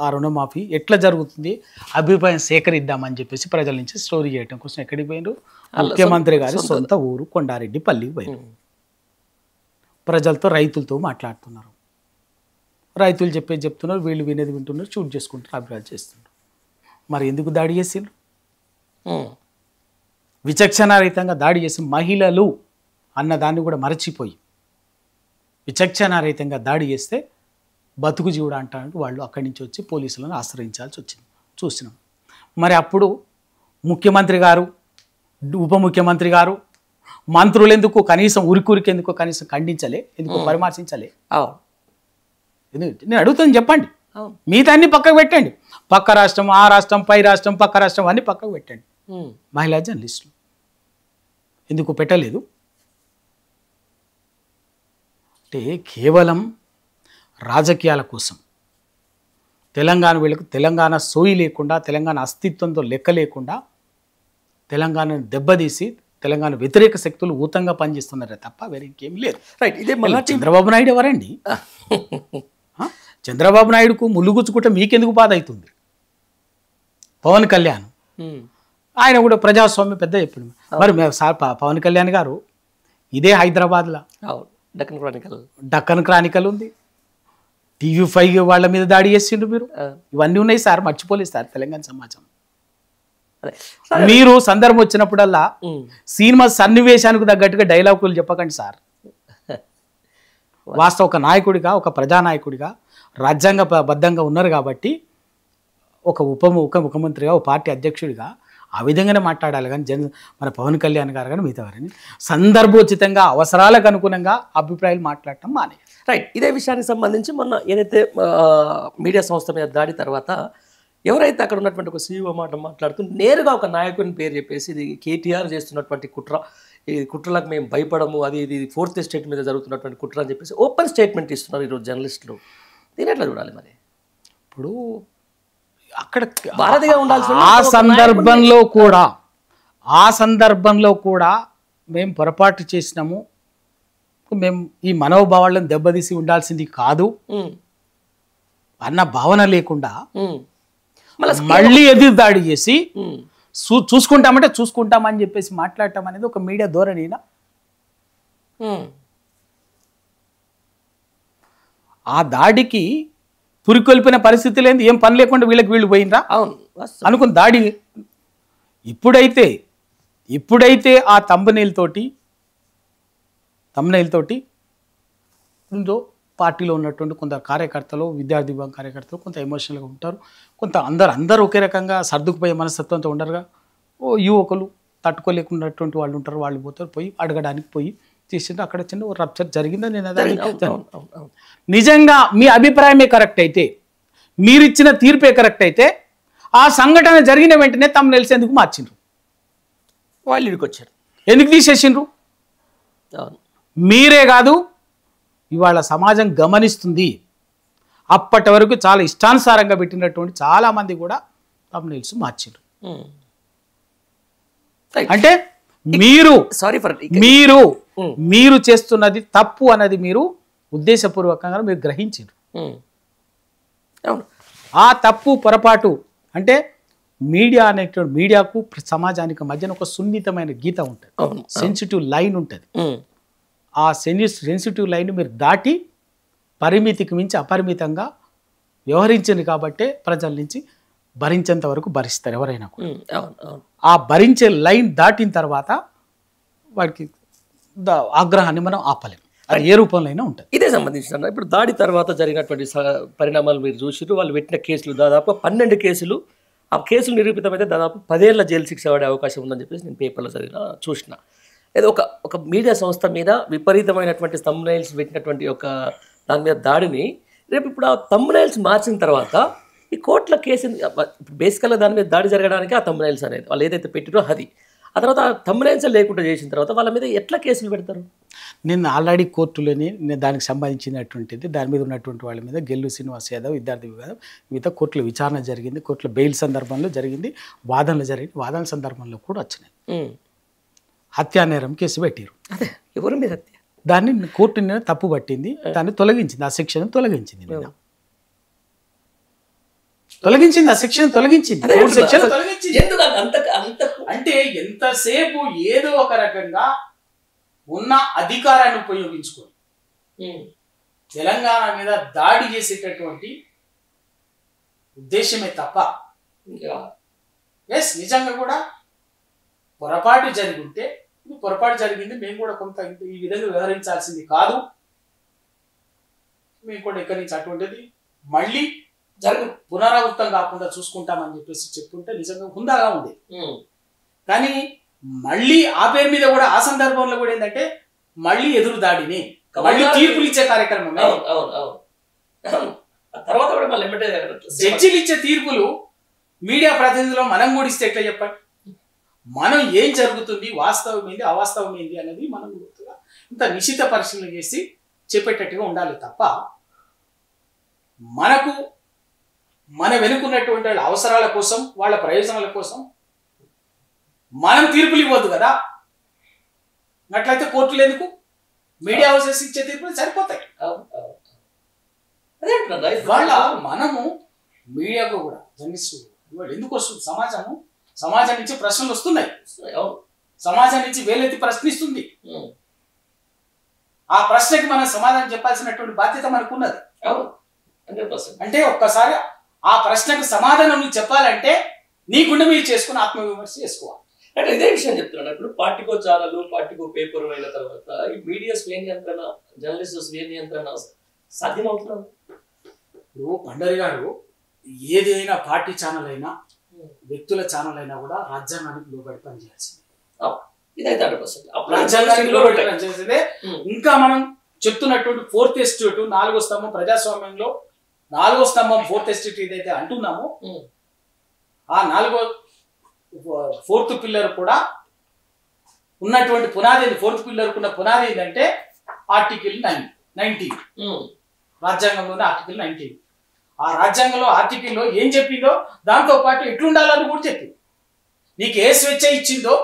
ఆ రుణమాఫీ ఎట్లా జరుగుతుంది అభిప్రాయం సేకరిద్దామని చెప్పేసి ప్రజల నుంచి స్టోరీ చేయడం కోసం ఎక్కడికి పోయినారు? ముఖ్యమంత్రి గారి సొంత ఊరు కొండారెడ్డిపల్లికి పోయినారు. ప్రజలతో, రైతులతో మాట్లాడుతున్నారు. రైతులు చెప్తున్నారు, వీళ్ళు వినేది వింటున్నారు, షూట్ చేసుకుంటారు, అభిప్రాయాలు చేస్తున్నారు. మరి ఎందుకు దాడి చేసిండ్రు? విచక్షణారహితంగా దాడి చేసి మహిళలు అన్నదాన్ని కూడా మరచిపోయి విచక్షణారహితంగా దాడి చేస్తే బతుకు జీవుడు అంటానికి వాళ్ళు అక్కడి నుంచి వచ్చి పోలీసులను ఆశ్రయించాల్సి వచ్చింది, చూసినాం. మరి అప్పుడు ముఖ్యమంత్రి గారు, ఉప ముఖ్యమంత్రి గారు, మంత్రులు ఎందుకు కనీసం ఉరికెందుకు కనీసం ఖండించలే, ఎందుకు పరామర్శించలే? నేను అడుగుతాను, చెప్పండి. మిగతా అన్ని పక్కకు పెట్టండి. పక్క రాష్ట్రం, ఆ రాష్ట్రం, పై రాష్ట్రం, పక్క రాష్ట్రం అన్ని పక్కకు పెట్టండి. మహిళా జర్నలిస్టులు ఎందుకు పెట్టలేదు? అంటే కేవలం రాజకీయాల కోసం తెలంగాణ వీళ్ళకు తెలంగాణ సోయి లేకుండా, తెలంగాణ అస్తిత్వంతో లెక్క లేకుండా తెలంగాణను దెబ్బతీసి తెలంగాణ వ్యతిరేక శక్తులు ఊతంగా పనిచేస్తున్నారే తప్ప వేరే ఇంకేం లేదు. రైట్. ఇదే చంద్రబాబు నాయుడు ఎవరండి? చంద్రబాబు నాయుడుకు ములుగుచ్చుకుంటే మీకెందుకు బాధ అవుతుంది? పవన్ కళ్యాణ్ ఆయన కూడా ప్రజాస్వామ్యం పెద్ద చెప్పాడు. మరి సార్ పవన్ కళ్యాణ్ గారు ఇదే హైదరాబాద్లో డక్కన్ క్రానికల్ ఉంది, TV5 వాళ్ళ మీద దాడి చేసిండ్రు మీరు. ఇవన్నీ ఉన్నాయి సార్, మర్చిపోలేదు సార్ తెలంగాణ సమాజం. మీరు సందర్భం వచ్చినప్పుడల్లా సినిమా సన్నివేశానికి తగ్గట్టుగా డైలాగులు చెప్పకండి సార్. వాస్తవ ఒక నాయకుడిగా, ఒక ప్రజానాయకుడిగా రాజ్యాంగ బద్ధంగా ఉన్నారు కాబట్టి ఒక ముఖ్యమంత్రిగా, ఒక పార్టీ అధ్యక్షుడిగా ఆ విధంగానే మాట్లాడాలి. కానీ మన పవన్ కళ్యాణ్ గారు కానీ మిగతా వారిని సందర్భోచితంగా అవసరాలకు అనుగుణంగా అభిప్రాయాలు మాట్లాడటం మానే. రైట్. ఇదే విషయానికి సంబంధించి మొన్న ఏదైతే మీడియా సంస్థ మీద దాడి తర్వాత ఎవరైతే అక్కడ ఉన్నటువంటి ఒక CEO మాట్లాడుతూ నేరుగా ఒక నాయకుని పేరు చెప్పేసి ఇది KTR చేస్తున్నటువంటి కుట్ర, ఈ కుట్రలకు మేము భయపడము, అది ఇది 4th ఎస్టేట్ మీద జరుగుతున్నటువంటి కుట్ర అని చెప్పేసి ఓపెన్ స్టేట్మెంట్ ఇస్తున్నారు ఈరోజు జర్నలిస్టులు. దీని ఎట్లా చూడాలి మరి? ఇప్పుడు అక్కడ భారతిగా ఉండాల్సిన ఆ సందర్భంలో కూడా మేము పొరపాటు చేసినాము, మేము ఈ మనోభావాలను దెబ్బతీసి ఉండాల్సింది కాదు అన్న భావన లేకుండా మళ్ళీ ఎదురు దాడి చేసి చూసుకుంటామంటే చూసుకుంటామని చెప్పేసి మాట్లాడటం అనేది ఒక మీడియా ధోరణినా? ఆ దాడికి పురికొల్పిన పరిస్థితి లేదు, ఏం పని లేకుండా వీళ్ళు పోయినరా అనుకుని దాడి. ఇప్పుడైతే ఆ తమ్మునీల్ తోటి ఉందో పార్టీలో ఉన్నటువంటి కొంత కార్యకర్తలు, విద్యార్థి విభాగం కార్యకర్తలు కొంత ఎమోషనల్గా ఉంటారు, కొంత అందరూ ఒకే రకంగా సర్దుకుపోయే మనస్తత్వంతో ఉండరుగా. యువకులు తట్టుకోలేకున్నటువంటి వాళ్ళు ఉంటారు, వాళ్ళు పోతారు, పోయి అడగడానికి పోయి తీసింటే అక్కడ చిన్న రప్చర్ జరిగిందని నేను నిజంగా మీ అభిప్రాయమే కరెక్ట్ అయితే, మీరిచ్చిన తీర్పే కరెక్ట్ అయితే ఆ సంఘటన జరిగిన వెంటనే తమ్మునీల్స్ ఎందుకు మార్చిండ్రు? వాళ్ళు ఇక్కడికి వచ్చారు, ఎందుకు తీసేసిండ్రు? మీరే కాదు, ఇవాళ సమాజం గమనిస్తుంది. అప్పటి వరకు చాలా ఇష్టానుసారంగా పెట్టినటువంటి చాలామంది కూడా తమ్మునీల్స్ మార్చిండ్రు. అంటే మీరు చేస్తున్నది తప్పు అన్నది మీరు ఉద్దేశపూర్వకంగా మీరు గ్రహించారు. ఆ తప్పు పొరపాటు అంటే మీడియాకు సమాజానికి మధ్యన ఒక సున్నితమైన గీత ఉంటుంది, సెన్సిటివ్ లైన్ ఉంటుంది. ఆ సెన్సిటివ్ లైన్ మీరు దాటి పరిమితికి మించి అపరిమితంగా వ్యవహరించింది కాబట్టే ప్రజల నుంచి భరించేంత వరకు భరిస్తారు ఎవరైనా. ఆ భరించే లైన్ దాటిన తర్వాత వాడికి ఆగ్రహాన్ని మనం ఆపలేం, అది ఏ రూపంలో అయినా ఉంటుంది. ఇదే సంబంధించిన ఇప్పుడు దాడి తర్వాత జరిగినటువంటి పరిణామాలు మీరు చూసిరు. వాళ్ళు పెట్టిన కేసులు దాదాపు 12 కేసులు. ఆ కేసులు నిరూపితమైతే దాదాపు 10 ఏళ్ల జైలు శిక్ష పడే అవకాశం ఉందని చెప్పేసి నేను పేపర్లో చూసిన. ఏదో ఒక మీడియా సంస్థ మీద విపరీతమైనటువంటి థంబ్నైల్స్ పెట్టినటువంటి ఒక దాని మీద దాడిని రేపు ఇప్పుడు ఆ థంబ్నైల్స్ మార్చిన తర్వాత ఈ కోర్టుల కేసు బేసికల్గా దాని మీద దాడి జరగడానికి ఆ థంబ్నైల్స్ అనేది వాళ్ళు ఏదైతే పెట్టిరో అది. ఆ తర్వాత ఆ థంబ్నైల్స్ లేకుండా చేసిన తర్వాత వాళ్ళ మీద ఎట్లా కేసులు పెడతారు? నేను ఆల్రెడీ కోర్టులోని దానికి సంబంధించినటువంటిది దాని మీద ఉన్నటువంటి వాళ్ళ మీద గెల్లు శ్రీనివాస్ యాదవ్ విద్యార్థి వివాదం మిగతా కోర్టులో విచారణ జరిగింది, కోర్టులో బెయిల్ సందర్భంలో జరిగింది, వాదనలు జరిగింది, వాదన సందర్భంలో కూడా వచ్చినాయి. హత్యానేరం కేసు పెట్టారు. అదే ఎవరి మీద హత్య? దాన్ని కోర్టు తప్పు పట్టింది, దాన్ని తొలగించింది, ఆ శిక్షను తొలగించింది. ఆ శిక్షను తొలగించింది. అంటే ఎంతసేపు ఏదో ఒక రకంగా ఉన్న అధికారాన్ని ఉపయోగించుకొని తెలంగాణ మీద దాడి చేసేటటువంటి ఉద్దేశమే తప్ప నిజంగా కూడా పొరపాటు జరిగింటే పొరపాటు జరిగింది, మేము కూడా కొంత ఈ విధంగా వ్యవహరించాల్సింది కాదు, మేము కూడా ఇక్కడి నుంచి అటువంటిది మళ్ళీ పునరావృతం కాకుండా చూసుకుంటామని చెప్పేసి చెప్పుకుంటే నిజంగా హుందాగా ఉంది. కానీ మళ్ళీ ఆ పేరు మీద కూడా ఆ సందర్భంలో కూడా ఏంటంటే మళ్ళీ ఎదురు దాడిని మళ్ళీ తీర్పులు ఇచ్చే కార్యక్రమం. జడ్జిలు ఇచ్చే తీర్పులు మీడియా ప్రతినిధులు మనం కూడా ఇస్తే ఎట్లా చెప్పండి? మనం ఏం జరుగుతుంది, వాస్తవం ఏంది, అవాస్తవం ఏంది అనేది మనం ఇంత నిశిత పరిశీలన చేసి చెప్పేటట్టుగా ఉండాలి తప్ప మనకు మన వెనుకున్నటువంటి వాళ్ళ అవసరాల కోసం వాళ్ళ ప్రయోజనాల కోసం మనం తీర్పులు ఇవ్వద్దు కదా. అట్లయితే కోర్టులు ఎందుకు, మీడియా హౌసెస్ ఇచ్చే తీర్పులు సరిపోతాయి. వాళ్ళ మనము మీడియాకు కూడా జర్నలిస్టు వాళ్ళు ఎందుకు వస్తుంది, సమాజం నుంచి ప్రశ్నలు వస్తున్నాయి, సమాజం నుంచి వేలెత్తి ప్రశ్నిస్తుంది. ఆ ప్రశ్నకి మనం సమాధానం చెప్పాల్సినటువంటి బాధ్యత మనకున్నది. అంటే ఒక్కసారి ఆ ప్రశ్నకు సమాధానం నువ్వు చెప్పాలంటే నీ గుండె మీరు చేసుకుని ఆత్మవిమర్శ చేసుకోవాలి. అంటే ఇదే విషయం చెప్తున్నాను. ఇప్పుడు పార్టీకో ఛానల్, పార్టీకో పేపర్ అయిన తర్వాత ఈ మీడియా స్వీయ నియంత్రణ, జర్నలిస్టు స్వీయ నియంత్రణ సాధ్యమవుతున్నారు. ఇప్పుడు పండరి గారు ఏదైనా పార్టీ ఛానల్ అయినా వ్యక్తుల ఛానల్ అయినా కూడా రాజ్యాంగానికి లోబడి పనిచేయాల్సింది. ఇదైతే రాజ్యాంగానికి లోబడి పనిచేయాల్సిందే. ఇంకా మనం చెప్తున్నటువంటి 4th ఎస్టేట్ 4వ స్తంభం ప్రజాస్వామ్యంలో 4వ స్తంభం 4th ఎస్టేట్ ఏదైతే అంటున్నామో ఆ 4th పిల్లర్ కూడా ఉన్నటువంటి పునాది, 4th పిల్లర్ ఉన్న పునాది ఏంటంటే ఆర్టికల్ 19 రాజ్యాంగంలోనే ఆర్టికల్ 19. ఆ రాజ్యాంగంలో ఆర్టికల్లో ఏం చెప్పిందో దాంతో పాటు ఎట్లుండాలని కూడా చెప్పింది. నీకు ఏ స్వేచ్ఛ ఇచ్చిందో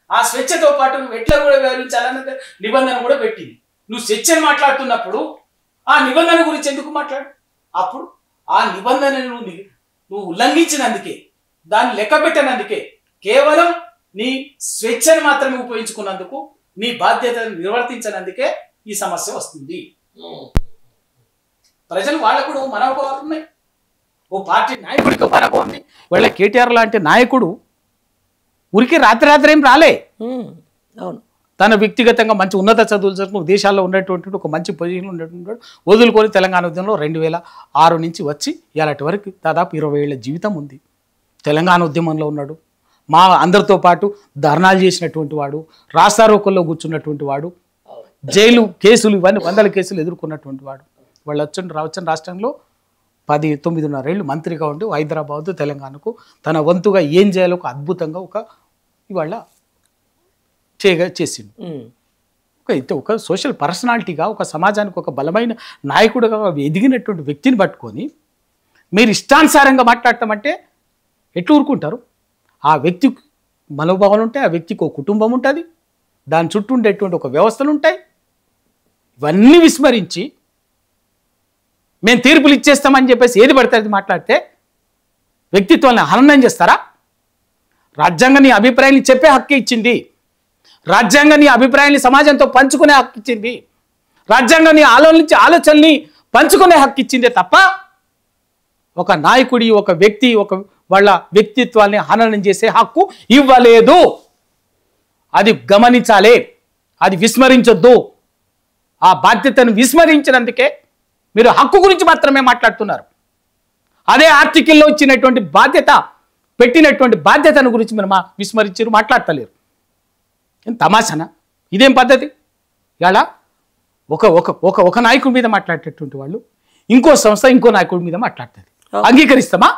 ఆ స్వేచ్ఛతో పాటు నువ్వు ఎట్లా కూడా వ్యవహరించాలన్న నిబంధన కూడా పెట్టింది. నువ్వు స్వేచ్ఛను మాట్లాడుతున్నప్పుడు ఆ నిబంధన గురించి ఎందుకు మాట్లాడు? అప్పుడు ఆ నిబంధనను నువ్వు ఉల్లంఘించినందుకే, దాన్ని లెక్క పెట్టినందుకే, కేవలం నీ స్వేచ్ఛను మాత్రమే ఉపయోగించుకున్నందుకు, నీ బాధ్యతను నిర్వర్తించినందుకే ఈ సమస్య వస్తుంది. ప్రజలు వాళ్ళకు కూడా మనోభావాలు ఉన్నాయి. ఓ పార్టీ నాయకుడికి మనోభావం ఉంది. వాళ్ళ కేటీఆర్ లాంటి నాయకుడు ఊరికి రాత్రి ఏం రాలే. అవును, తన వ్యక్తిగతంగా మంచి ఉన్నత చదువులు చదువుకుని దేశాల్లో ఉన్నటువంటి ఒక మంచి పొజిషన్లో ఉన్నటువంటి వదులుకొని తెలంగాణ ఉద్యమంలో 2006 నుంచి వచ్చి ఇలాంటి వరకు దాదాపు 20 ఏళ్ల జీవితం ఉంది. తెలంగాణ ఉద్యమంలో ఉన్నాడు. మా అందరితో పాటు ధర్నాలు చేసినటువంటి వాడు, రాస్తారోకల్లో కూర్చున్నటువంటి వాడు, జైలు కేసులు ఇవన్నీ 100 కేసులు ఎదుర్కొన్నటువంటి వాడు. వాళ్ళు వచ్చిన రాష్ట్రంలో 9.5 ఏళ్ళు మంత్రిగా ఉండి హైదరాబాద్ తెలంగాణకు తన వంతుగా ఏం చేయాలో ఒక అద్భుతంగా ఇవాళ చేసిండు. ఒక సోషల్ పర్సనాలిటీగా, ఒక సమాజానికి ఒక బలమైన నాయకుడిగా ఎదిగినటువంటి వ్యక్తిని పట్టుకొని మీరు ఇష్టానుసారంగా మాట్లాడతామంటే ఎట్లా ఊరుకుంటారు? ఆ వ్యక్తికి మనోభావాలు ఉంటాయి, ఆ వ్యక్తికి ఒక కుటుంబం ఉంటుంది, దాని చుట్టూ ఉండేటువంటి ఒక వ్యవస్థలు ఉంటాయి. ఇవన్నీ విస్మరించి మేము తీర్పులు ఇచ్చేస్తామని చెప్పేసి ఏది పడితే అది మాట్లాడితే వ్యక్తిత్వాన్ని హననం చేస్తారా? రాజ్యాంగం నీ అభిప్రాయాన్ని చెప్పే హక్కు ఇచ్చింది. రాజ్యాంగం నీ అభిప్రాయాన్ని సమాజంతో పంచుకునే హక్కు ఇచ్చింది. రాజ్యాంగం నీ ఆలోచనల్ని పంచుకునే హక్కు ఇచ్చిందే తప్ప ఒక నాయకుడి, ఒక వ్యక్తి, వాళ్ళ వ్యక్తిత్వాన్ని హననం చేసే హక్కు ఇవ్వలేదు. అది గమనించాలి, అది విస్మరించొద్దు. ఆ బాధ్యతను విస్మరించినందుకే మీరు హక్కు గురించి మాత్రమే మాట్లాడుతున్నారు. అదే ఆర్టికల్లో ఇచ్చినటువంటి బాధ్యత, పెట్టినటువంటి బాధ్యతను గురించి మీరు విస్మరించారు, మాట్లాడతలేరు. ఏం తమాషనా? ఇదేం పద్ధతి? ఇలా ఒక నాయకుడి మీద మాట్లాడేటటువంటి వాళ్ళు ఇంకో సంస్థ ఇంకో నాయకుడి మీద మాట్లాడుతుంది. అంగీకరిస్తామా?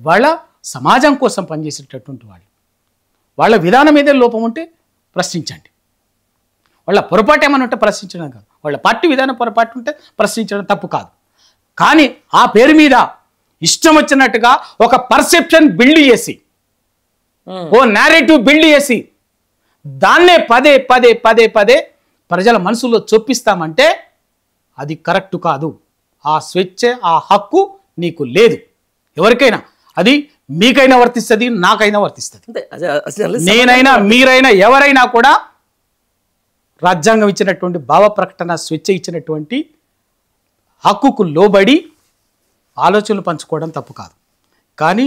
వాళ్ళ సమాజం కోసం పనిచేసేటటువంటి వాళ్ళ విధానం ఏదో లోపం ఉంటే ప్రశ్నించండి. వాళ్ళ పొరపాటు ఏమైనా ఉంటే ప్రశ్నించడం కాదు, వాళ్ళ పార్టీ విధానం పొరపాటు ఉంటే ప్రశ్నించడం తప్పు కాదు. కానీ ఆ పేరు మీద ఇష్టం వచ్చినట్టుగా ఒక పర్సెప్షన్ బిల్డ్ చేసి, ఓ నేరేటివ్ బిల్డ్ చేసి దాన్నే పదే పదే పదే పదే ప్రజల మనసులో చొప్పిస్తామంటే అది కరెక్ట్ కాదు. ఆ స్వేచ్ఛ, ఆ హక్కు నీకు లేదు. ఎవరికైనా అది మీకైనా వర్తిస్తుంది, నాకైనా వర్తిస్తుంది. నేనైనా మీరైనా ఎవరైనా కూడా రాజ్యాంగం ఇచ్చినటువంటి భావ ప్రకటన స్వేచ్ఛ ఇచ్చినటువంటి హక్కుకు లోబడి ఆలోచనలు పంచుకోవడం తప్పు కాదు. కానీ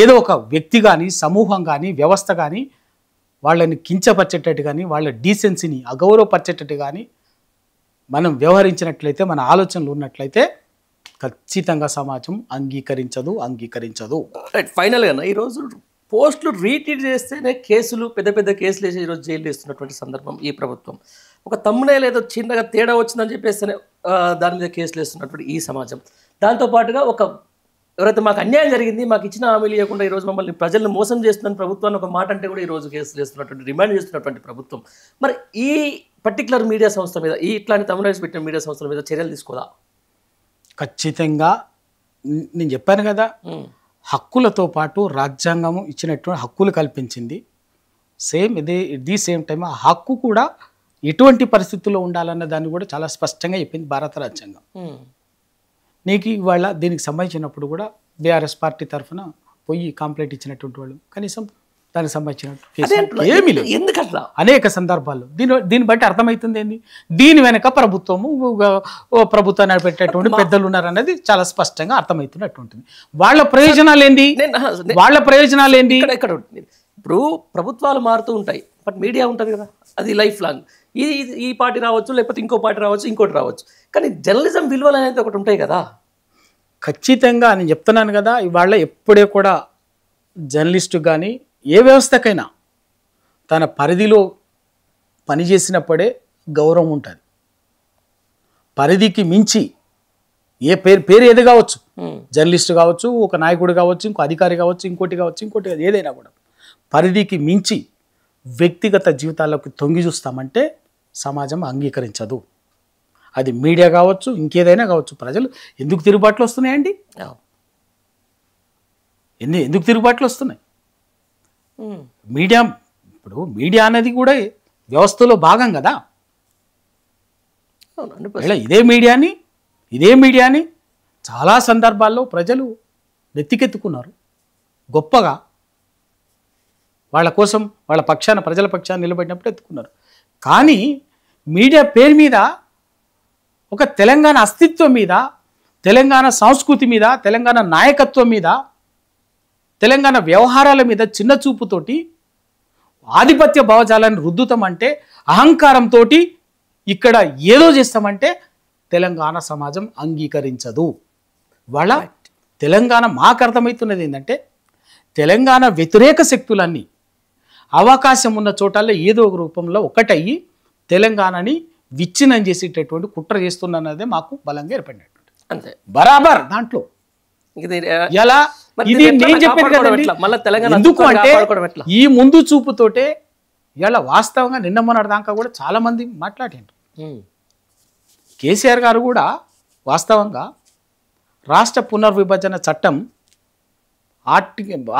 ఏదో ఒక వ్యక్తి కానీ, సమూహం కానీ, వ్యవస్థ కానీ వాళ్ళని కించపరిచేటట్టు కానీ, వాళ్ళ డీసెన్సీని అగౌరవపరిచేటట్టు కానీ మనం వ్యవహరించినట్లయితే, మన ఆలోచనలు ఉన్నట్లయితే ఖచ్చితంగా సమాజం అంగీకరించదు. ఫైనల్గా ఈరోజు పోస్టులు రీట్వీట్ చేస్తేనే కేసులు, పెద్ద పెద్ద కేసులు వేసి ఈరోజు జైలు వేస్తున్నటువంటి సందర్భం ఈ ప్రభుత్వం. ఒక తమ్ముడేలు ఏదో చిన్నగా తేడా వచ్చిందని చెప్పేస్తేనే దాని మీద కేసులు వేస్తున్నటువంటి ఈ సమాజం. దాంతోపాటుగా ఎవరైతే మాకు అన్యాయం జరిగింది, మాకు ఇచ్చిన హామీలు ఇవ్వకుండా ఈరోజు మమ్మల్ని ప్రజలను మోసం చేస్తున్న ప్రభుత్వాన్ని ఒక మాట అంటే కూడా ఈరోజు కేసులు వేస్తున్నటువంటి, రిమాండ్ చేస్తున్నటువంటి ప్రభుత్వం. మరి ఈ పర్టికులర్ మీడియా సంస్థ మీద ఇట్లాంటి తమిళనాడు పెట్టిన మీడియా సంస్థల మీద చర్యలు తీసుకోదా? ఖచ్చితంగా నేను చెప్పాను కదా, హక్కులతో పాటు రాజ్యాంగము ఇచ్చినటువంటి హక్కులు కల్పించింది. సేమ్ ది సేమ్ టైం ఆ హక్కు కూడా ఎటువంటి పరిస్థితుల్లో ఉండాలన్న దాన్ని కూడా చాలా స్పష్టంగా చెప్పింది భారత రాజ్యాంగం. నీకు ఇవాళ దీనికి సంబంధించినప్పుడు కూడా బీఆర్ఎస్ పార్టీ తరఫున పోయి కంప్లైంట్ ఇచ్చినటువంటి వాళ్ళు కనీసం దానికి సంబంధించిన ఏమీ లేదు. ఎందుకట్లా? అనేక సందర్భాల్లో దీన్ని బట్టి అర్థమవుతుంది ఏంది, దీని వెనక ప్రభుత్వము ప్రభుత్వం నడిపెట్టేటువంటి పెద్దలు ఉన్నారనేది చాలా స్పష్టంగా అర్థమవుతున్నటువంటిది. వాళ్ళ ప్రయోజనాలు ఏంది, వాళ్ళ ప్రయోజనాలు ఏంది? ఇక్కడ ఇప్పుడు ప్రభుత్వాలు మారుతూ ఉంటాయి, బట్ మీడియా ఉంటుంది కదా, అది లైఫ్ లాంగ్. ఈ పార్టీ రావచ్చు, లేకపోతే ఇంకో పార్టీ రావచ్చు, ఇంకోటి రావచ్చు, కానీ జర్నలిజం విలువలు అనేది ఒకటి ఉంటాయి కదా. ఖచ్చితంగా నేను చెప్తున్నాను కదా, ఇవాళ ఎప్పుడే కూడా జర్నలిస్టు కానీ ఏ వ్యవస్థకైనా తన పరిధిలో పనిచేసినప్పుడే గౌరవం ఉంటుంది. పరిధికి మించి ఏ పేరు ఏది కావచ్చు, జర్నలిస్టు కావచ్చు, ఒక నాయకుడు కావచ్చు, ఇంకో అధికారి కావచ్చు, ఇంకోటి ఏదైనా కూడా పరిధికి మించి వ్యక్తిగత జీవితాలకు తొంగి చూస్తామంటే సమాజం అంగీకరించదు. అది మీడియా కావచ్చు, ఇంకేదైనా కావచ్చు. ప్రజలు ఎందుకు తిరుగుబాట్లు వస్తున్నాయండి? ఎందుకు తిరుగుబాట్లు వస్తున్నాయి? మీడియా అనేది కూడా వ్యవస్థలో భాగం కదా. ఇదే మీడియాని చాలా సందర్భాల్లో ప్రజలు నెత్తికెత్తుకున్నారు, గొప్పగా వాళ్ళ కోసం వాళ్ళ పక్షాన ప్రజల పక్షాన నిలబడినప్పుడు ఎత్తుకున్నారు. కానీ మీడియా పేరు మీద ఒక తెలంగాణ అస్తిత్వం మీద, తెలంగాణ సంస్కృతి మీద, తెలంగాణ నాయకత్వం మీద, తెలంగాణ వ్యవహారాల మీద చిన్న చూపుతోటి ఆధిపత్య భావజాలాన్ని రుద్దుతామంటే, అహంకారంతో ఇక్కడ ఏదో చేస్తామంటే తెలంగాణ సమాజం అంగీకరించదు. వాళ్ళ తెలంగాణ మాకు అర్థమవుతున్నది ఏంటంటే, తెలంగాణ వ్యతిరేక శక్తులన్నీ అవకాశం ఉన్న చోటల్లో ఏదో ఒక రూపంలో ఒకటయ్యి తెలంగాణని విచ్ఛిన్నం చేసేటటువంటి కుట్ర చేస్తున్నదే మాకు బలంగా ఏర్పడినటువంటి అంతే బరాబర్. దాంట్లో ఎలా ఇది నేను చెప్పాను కదండి, ఎందుకు అంటే ఈ ముందు చూపుతోటే ఇలా వాస్తవంగా నిన్న మొన్నటి దాకా కూడా చాలా మంది మాట్లాడారు. కేసీఆర్ గారు కూడా వాస్తవంగా రాష్ట్ర పునర్విభజన చట్టం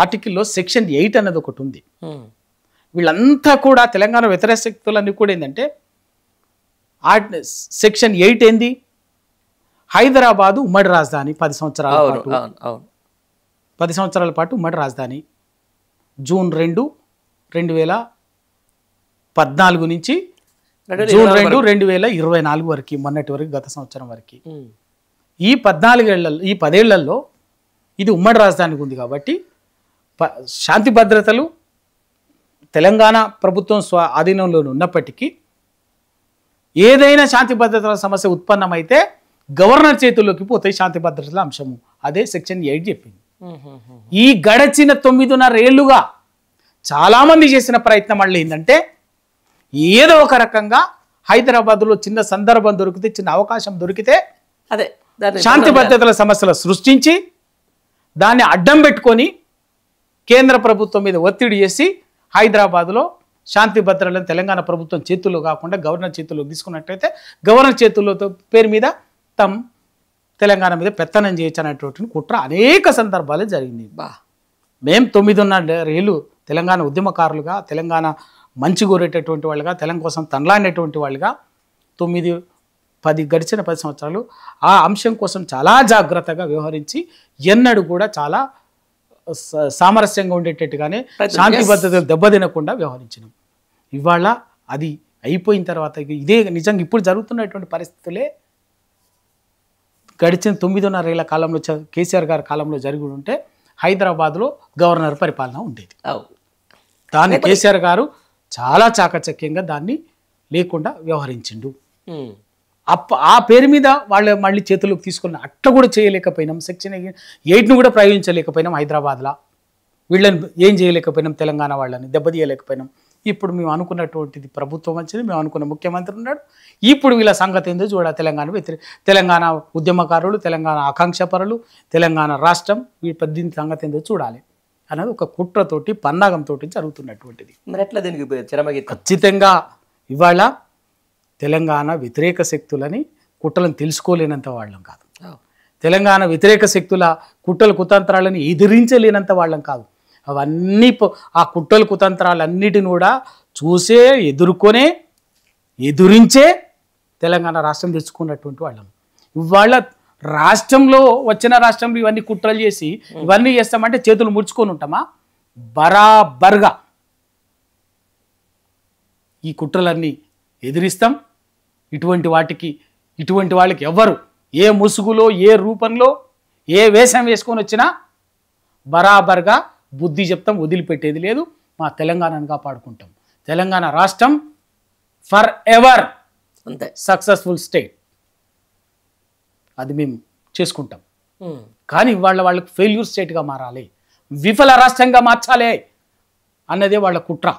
ఆర్టికల్లో సెక్షన్ 8 అనేది ఒకటి ఉంది. వీళ్ళంతా కూడా తెలంగాణ వ్యతిరేక శక్తులన్నీ కూడా ఏంటంటే, సెక్షన్ 8 ఏంది, హైదరాబాదు ఉమ్మడి రాజధాని 10 సంవత్సరాల పాటు ఉమ్మడి రాజధాని. జూన్ 2, 2014 నుంచి జూన్ 2, 2024 వరకు, మొన్నటి వరకు, గత సంవత్సరం వరకు ఈ 10 ఏళ్లలో ఇది ఉమ్మడి రాజధానికి ఉంది కాబట్టి శాంతి భద్రతలు తెలంగాణ ప్రభుత్వం ఆధీనంలో ఉన్నప్పటికీ ఏదైనా శాంతి భద్రతల సమస్య ఉత్పన్నమైతే గవర్నర్ చేతుల్లోకి పోతాయి శాంతి భద్రతల అంశము. అదే సెక్షన్ 8 చెప్పింది. ఈ గడచిన 9.5 ఏళ్లుగా చాలామంది చేసిన ప్రయత్నం మళ్ళీ ఏంటంటే, ఏదో ఒక రకంగా హైదరాబాద్లో చిన్న సందర్భం దొరికితే, చిన్న అవకాశం దొరికితే అదే శాంతి భద్రతల సమస్యలు సృష్టించి దాన్ని అడ్డం పెట్టుకొని కేంద్ర ప్రభుత్వం మీద ఒత్తిడి చేసి హైదరాబాద్లో శాంతి భద్రతలను తెలంగాణ ప్రభుత్వం చేతుల్లో కాకుండా గవర్నర్ చేతుల్లో తీసుకున్నట్టయితే గవర్నర్ చేతుల్లో పేరు మీద తెలంగాణ మీద పెత్తనం చేయొచ్చు అనేటువంటి కుట్ర అనేక సందర్భాలు జరిగింది. మేము 9.5 ఏళ్ళు తెలంగాణ ఉద్యమకారులుగా, తెలంగాణ మంచి కోరేటటువంటి వాళ్ళుగా, తెలంగాణ కోసం తనలాడినటువంటి వాళ్ళుగా 10 సంవత్సరాలు ఆ అంశం కోసం చాలా జాగ్రత్తగా వ్యవహరించి ఎన్నడూ కూడా చాలా సామరస్యంగా ఉండేటట్టుగానే శాంతి భద్రతలు దెబ్బతినకుండా వ్యవహరించినాం. ఇవాళ అది అయిపోయిన తర్వాత ఇదే నిజంగా ఇప్పుడు జరుగుతున్నటువంటి పరిస్థితులే గడిచిన 9.5 ఏళ్ల కాలంలో కేసీఆర్ గారి కాలంలో జరిగి ఉంటే హైదరాబాద్లో గవర్నర్ పరిపాలన ఉండేది. దాన్ని కేసీఆర్ గారు చాలా చాకచక్యంగా దాన్ని లేకుండా వ్యవహరించిండు. ఆ పేరు మీద వాళ్ళు మళ్ళీ చేతుల్లోకి తీసుకున్న అట్లా కూడా చేయలేకపోయినాం. సెక్షన్ 8ను కూడా ప్రయోగించలేకపోయినాం. హైదరాబాద్లో వీళ్ళని ఏం చేయలేకపోయినాం, తెలంగాణ వాళ్ళని దెబ్బతీయలేకపోయినాం. ఇప్పుడు మేము అనుకున్నటువంటిది ప్రభుత్వం వచ్చింది, మేము అనుకున్న ముఖ్యమంత్రి ఉన్నాడు. ఇప్పుడు వీళ్ళ సంగతి ఏందో చూడాలి. తెలంగాణ ఉద్యమకారులు, తెలంగాణ ఆకాంక్షపరులు, తెలంగాణ రాష్ట్రం వీళ్ళ దీని సంగతి ఏందో చూడాలి అనేది ఒక కుట్రతోటి పన్నాగంతో జరుగుతున్నటువంటిది. ఖచ్చితంగా ఖచ్చితంగా ఇవాళ తెలంగాణ వ్యతిరేక శక్తులని కుట్రలను తెలుసుకోలేనంత వాళ్ళం కాదు. తెలంగాణ వ్యతిరేక శక్తుల కుట్రల కుతంత్రాలను ఎదిరించలేనంత వాళ్ళం కాదు. అవన్నీ ఆ కుట్రల కుతంత్రాలన్నిటిని కూడా చూసే ఎదురించే తెలంగాణ రాష్ట్రం తెచ్చుకున్నటువంటి వాళ్ళం. ఇవాళ రాష్ట్రంలో ఇవన్నీ కుట్రలు చేసి ఇవన్నీ చేస్తామంటే చేతులు ముడుచుకొని ఉంటామా? బరాబర్గా ఈ కుట్రలన్నీ ఎదిరిస్తాం. ఇటువంటి వాళ్ళకి ఎవరు ఏ ముసుగులో ఏ రూపంలో ఏ వేషం వేసుకొని వచ్చినా బరాబర్గా బుద్ధి చెప్తాం, వదిలిపెట్టేది లేదు. మా తెలంగాణను కాపాడుకుంటాం. తెలంగాణ రాష్ట్రం ఫర్ ఎవర్ అంతే సక్సెస్ఫుల్ స్టేట్, అది మేము చేసుకుంటాం. కానీ వాళ్ళకు ఫెయిల్యూర్ స్టేట్గా మారాలి, విఫల రాష్ట్రంగా మార్చాలి అన్నదే వాళ్ళ కుట్ర.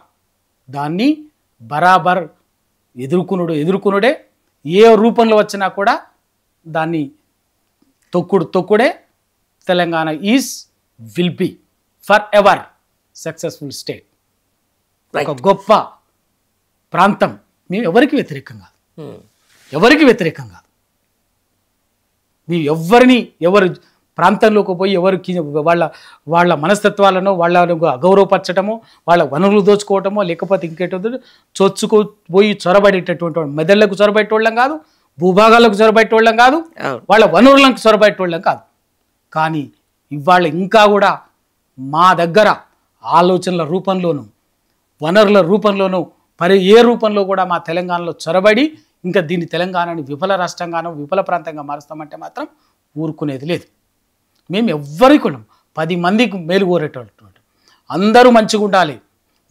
దాన్ని బరాబర్ ఎదుర్కొనుడే. ఏ రూపంలో వచ్చినా కూడా దాన్ని తొక్కుడే. Telangana will be forever successful state, ఒక గొప్ప ప్రాంతం. మేము ఎవరికి వ్యతిరేకం కాదు, మీరు ఎవరు ప్రాంతంలోకి పోయి ఎవరికి వాళ్ళ మనస్తత్వాలను వాళ్ళను అగౌరవపరచడమో, వాళ్ళ వనరులు దోచుకోవటమో, లేకపోతే ఇంకేటో చొచ్చుకుపోయి చొరబడేటటువంటి వాళ్ళు, మెదళ్లకు చొరబెట్టేవాళ్ళం కాదు, భూభాగాలకు చొరబెట్టేవాళ్ళం కాదు, వాళ్ళ వనరులకు చొరబెట్టేవాళ్ళం కాదు. కానీ ఇవాళ ఇంకా కూడా మా దగ్గర ఆలోచనల రూపంలోనూ వనరుల రూపంలోనూ ఏ రూపంలో కూడా మా తెలంగాణలో చొరబడి ఇంకా దీన్ని తెలంగాణని విఫల రాష్ట్రంగానో విఫల ప్రాంతంగా మారుస్తామంటే మాత్రం ఊరుకునేది లేదు. మేము ఎవ్వరికి 10 మందికి మేలు కోరేటటువంటి, అందరూ మంచిగా ఉండాలి,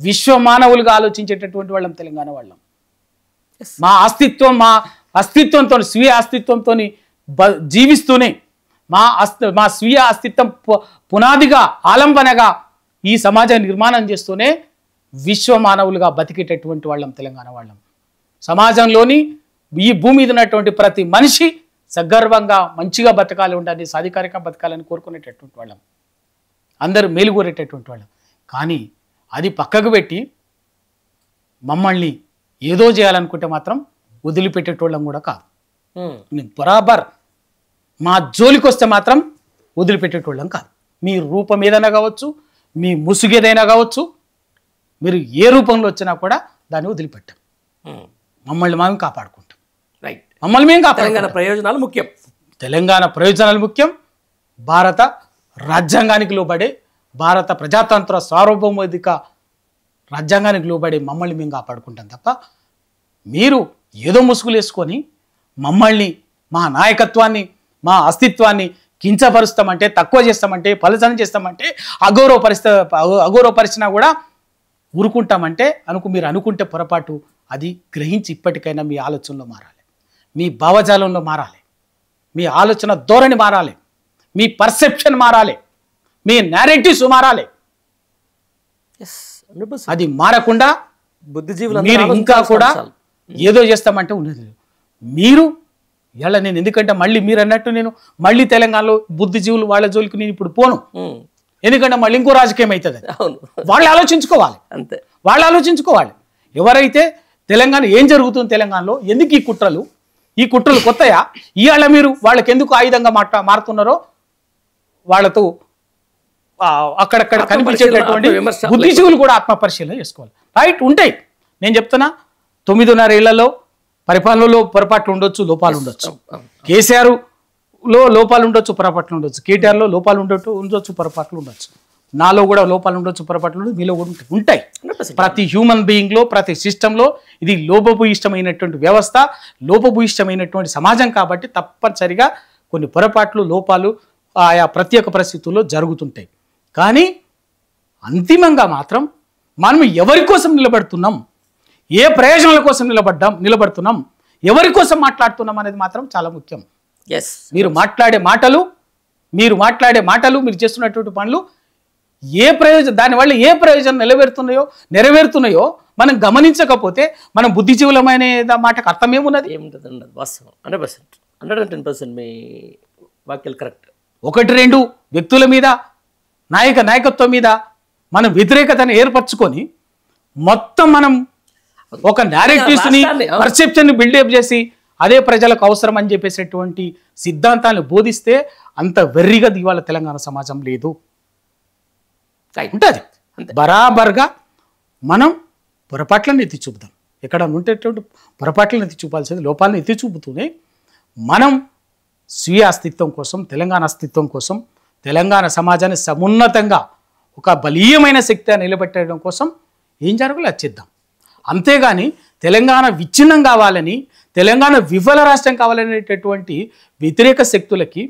విశ్వ మానవులుగా ఆలోచించేటటువంటి వాళ్ళం తెలంగాణ వాళ్ళం. మా అస్తిత్వంతో స్వీయ అస్తిత్వంతో జీవిస్తూనే మా స్వీయ అస్తిత్వం పునాదిగా ఆలంబనగా ఈ సమాజ నిర్మాణం చేస్తూనే విశ్వ మానవులుగా బతికేటటువంటి వాళ్ళం తెలంగాణ వాళ్ళం. సమాజంలోని ఈ భూమి మీద ఉన్నటువంటి ప్రతి మనిషి సగర్వంగా మంచిగా బతకాలి, ఉండాలి, సాధికారికంగా బతకాలని కోరుకునేటటువంటి వాళ్ళం, అందరూ మేలు కోరేటటువంటి వాళ్ళం. కానీ అది పక్కకు పెట్టి మమ్మల్ని ఏదో చేయాలనుకుంటే మాత్రం వదిలిపెట్టేటోళ్ళం కూడా కాదు. బరాబర్ మా జోలికి వస్తే మాత్రం వదిలిపెట్టేటోళ్ళం కాదు. మీ రూపం ఏదైనా కావచ్చు, మీ ముసుగు ఏదైనా కావచ్చు, మీరు ఏ రూపంలో వచ్చినా కూడా దాన్ని వదిలిపెట్టాం. మమ్మల్ని మేము కాపాడుకుంటాం. రైట్, మమ్మల్ని మేము తెలంగాణ ప్రయోజనాలు ముఖ్యం. తెలంగాణ ప్రయోజనాలు ముఖ్యం. భారత రాజ్యాంగానికి లోబడే, భారత ప్రజాతంత్ర సార్వభౌమాధిక రాజ్యాంగానికి లోబడే మమ్మల్ని మేము కాపాడుకుంటాం తప్ప మీరు ఏదో ముసుగులు వేసుకొని మమ్మల్ని, మా నాయకత్వాన్ని, మా అస్తిత్వాన్ని కించపరుస్తామంటే, తక్కువ చేస్తామంటే, పలచన చేస్తామంటే, అగౌరవపరిచినా కూడా ఊరుకుంటామంటే మీరు అనుకుంటే పొరపాటు. అది గ్రహించి ఇప్పటికైనా మీ ఆలోచనలో మారాలి, మీ భావజాలంలో మారాలి, మీ ఆలోచన ధోరణి మారాలి, మీ పర్సెప్షన్ మారాలి, మీ నేరేటివ్స్ మారాలి. అది మారకుండా బుద్ధిజీవులు మీరు ఇంకా కూడా ఏదో చేస్తామంటే ఉన్నది. మీరు ఇలా నేను ఎందుకంటే మీరు అన్నట్టు నేను మళ్ళీ తెలంగాణలో బుద్ధిజీవులు వాళ్ళ జోలికి నేను ఇప్పుడు పోను. ఎందుకంటే మళ్ళీ ఇంకో రాజకీయం అవుతుంది. వాళ్ళు ఆలోచించుకోవాలి, అంతే, వాళ్ళు ఆలోచించుకోవాలి. ఎవరైతే తెలంగాణ ఏం జరుగుతుంది, తెలంగాణలో ఎందుకు ఈ కుట్రలు కొత్తయా, ఇవాళ మీరు వాళ్ళకి ఎందుకు ఆయుధంగా మారుతున్నారో వాళ్ళతో అక్కడక్కడ కనిపించేటటువంటి బుద్ధిజీవులు కూడా ఆత్మపరిశీలన చేసుకోవాలి. రైట్, ఉంటాయి. నేను చెప్తున్నా 9.5 ఏళ్లలో పరిపాలనలో పొరపాట్లు ఉండొచ్చు, లోపాలు ఉండొచ్చు. కేసీఆర్లో లోపాలు ఉండొచ్చు, పొరపాట్లు ఉండొచ్చు. కేటీఆర్లో లోపాలు ఉండొచ్చు, పొరపాట్లు ఉండొచ్చు. నాలో కూడా లోపాలు ఉండొచ్చు, పొరపాట్లు ఉండొచ్చు, మీలో కూడా ఉంటాయి. ప్రతి హ్యూమన్ బీయింగ్లో, ప్రతి సిస్టంలో ఇది లోపభూయిష్టమైనటువంటి వ్యవస్థ, లోపభూయిష్టమైనటువంటి సమాజం. కాబట్టి తప్పనిసరిగా కొన్ని పొరపాట్లు, లోపాలు ఆయా ప్రత్యేక పరిస్థితుల్లో జరుగుతుంటాయి. కానీ అంతిమంగా మాత్రం మనం ఎవరి కోసం నిలబడుతున్నాం, ఏ ప్రయోజనాల కోసం నిలబడుతున్నాం, ఎవరి కోసం మాట్లాడుతున్నాం అనేది మాత్రం చాలా ముఖ్యం. మీరు మాట్లాడే మాటలు, మీరు చేస్తున్నటువంటి పనులు దానివల్ల ఏ ప్రయోజనం నెరవేరుతున్నాయో మనం గమనించకపోతే మనం బుద్ధిజీవులమైన మాటకు అర్థమేమున్నది? ఏముంటుందండి, వాస్తవం. 110% మీ వాక్యాలు కరెక్ట్. 1-2 వ్యక్తుల మీద, నాయకత్వం మీద మనం వ్యతిరేకతను ఏర్పరచుకొని మొత్తం మనం ఒక narratives ని రాష్ట్రాన్ని, పర్సెప్షన్ ని బిల్డప్ చేసి అదే ప్రజలకు అవసరం అని చెప్పేసేటువంటి సిద్ధాంతాన్ని బోధిస్తే అంత వెర్రిగా ఇవాళ తెలంగాణ సమాజం లేదు. రైట్. ఉంటుంది బరాబర్గా మనం పొరపాట్లను ఎత్తి చూపుదాం. ఎక్కడ ఉండేటువంటి పొరపాట్లను ఎత్తి చూపాల్సింది లోపాలను ఎత్తి చూపుతూనే మనం స్వీయ అస్తిత్వం కోసం, తెలంగాణ అస్తిత్వం కోసం, తెలంగాణ సమాజాన్ని సమున్నతంగా ఒక బలీయమైన శక్తిగా నిలబెట్టడం కోసం ఏం జరగాలో అది చేద్దాం. అంతేగాని తెలంగాణ విచ్ఛిన్నం కావాలని, తెలంగాణ విఫల రాష్ట్రం కావాలనేటటువంటి వ్యతిరేక శక్తులకి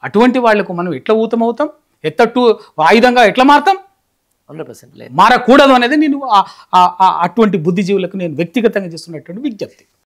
అటువంటి వాళ్లకు మనం ఎట్లా ఊతమవుతాం, ఆయుధంగా ఎట్లా మారుతాం, 100% లేదు. మారకూడదు అనేది నేను అటువంటి బుద్ధిజీవులకు నేను వ్యక్తిగతంగా చేస్తున్నటువంటి విజ్ఞప్తి.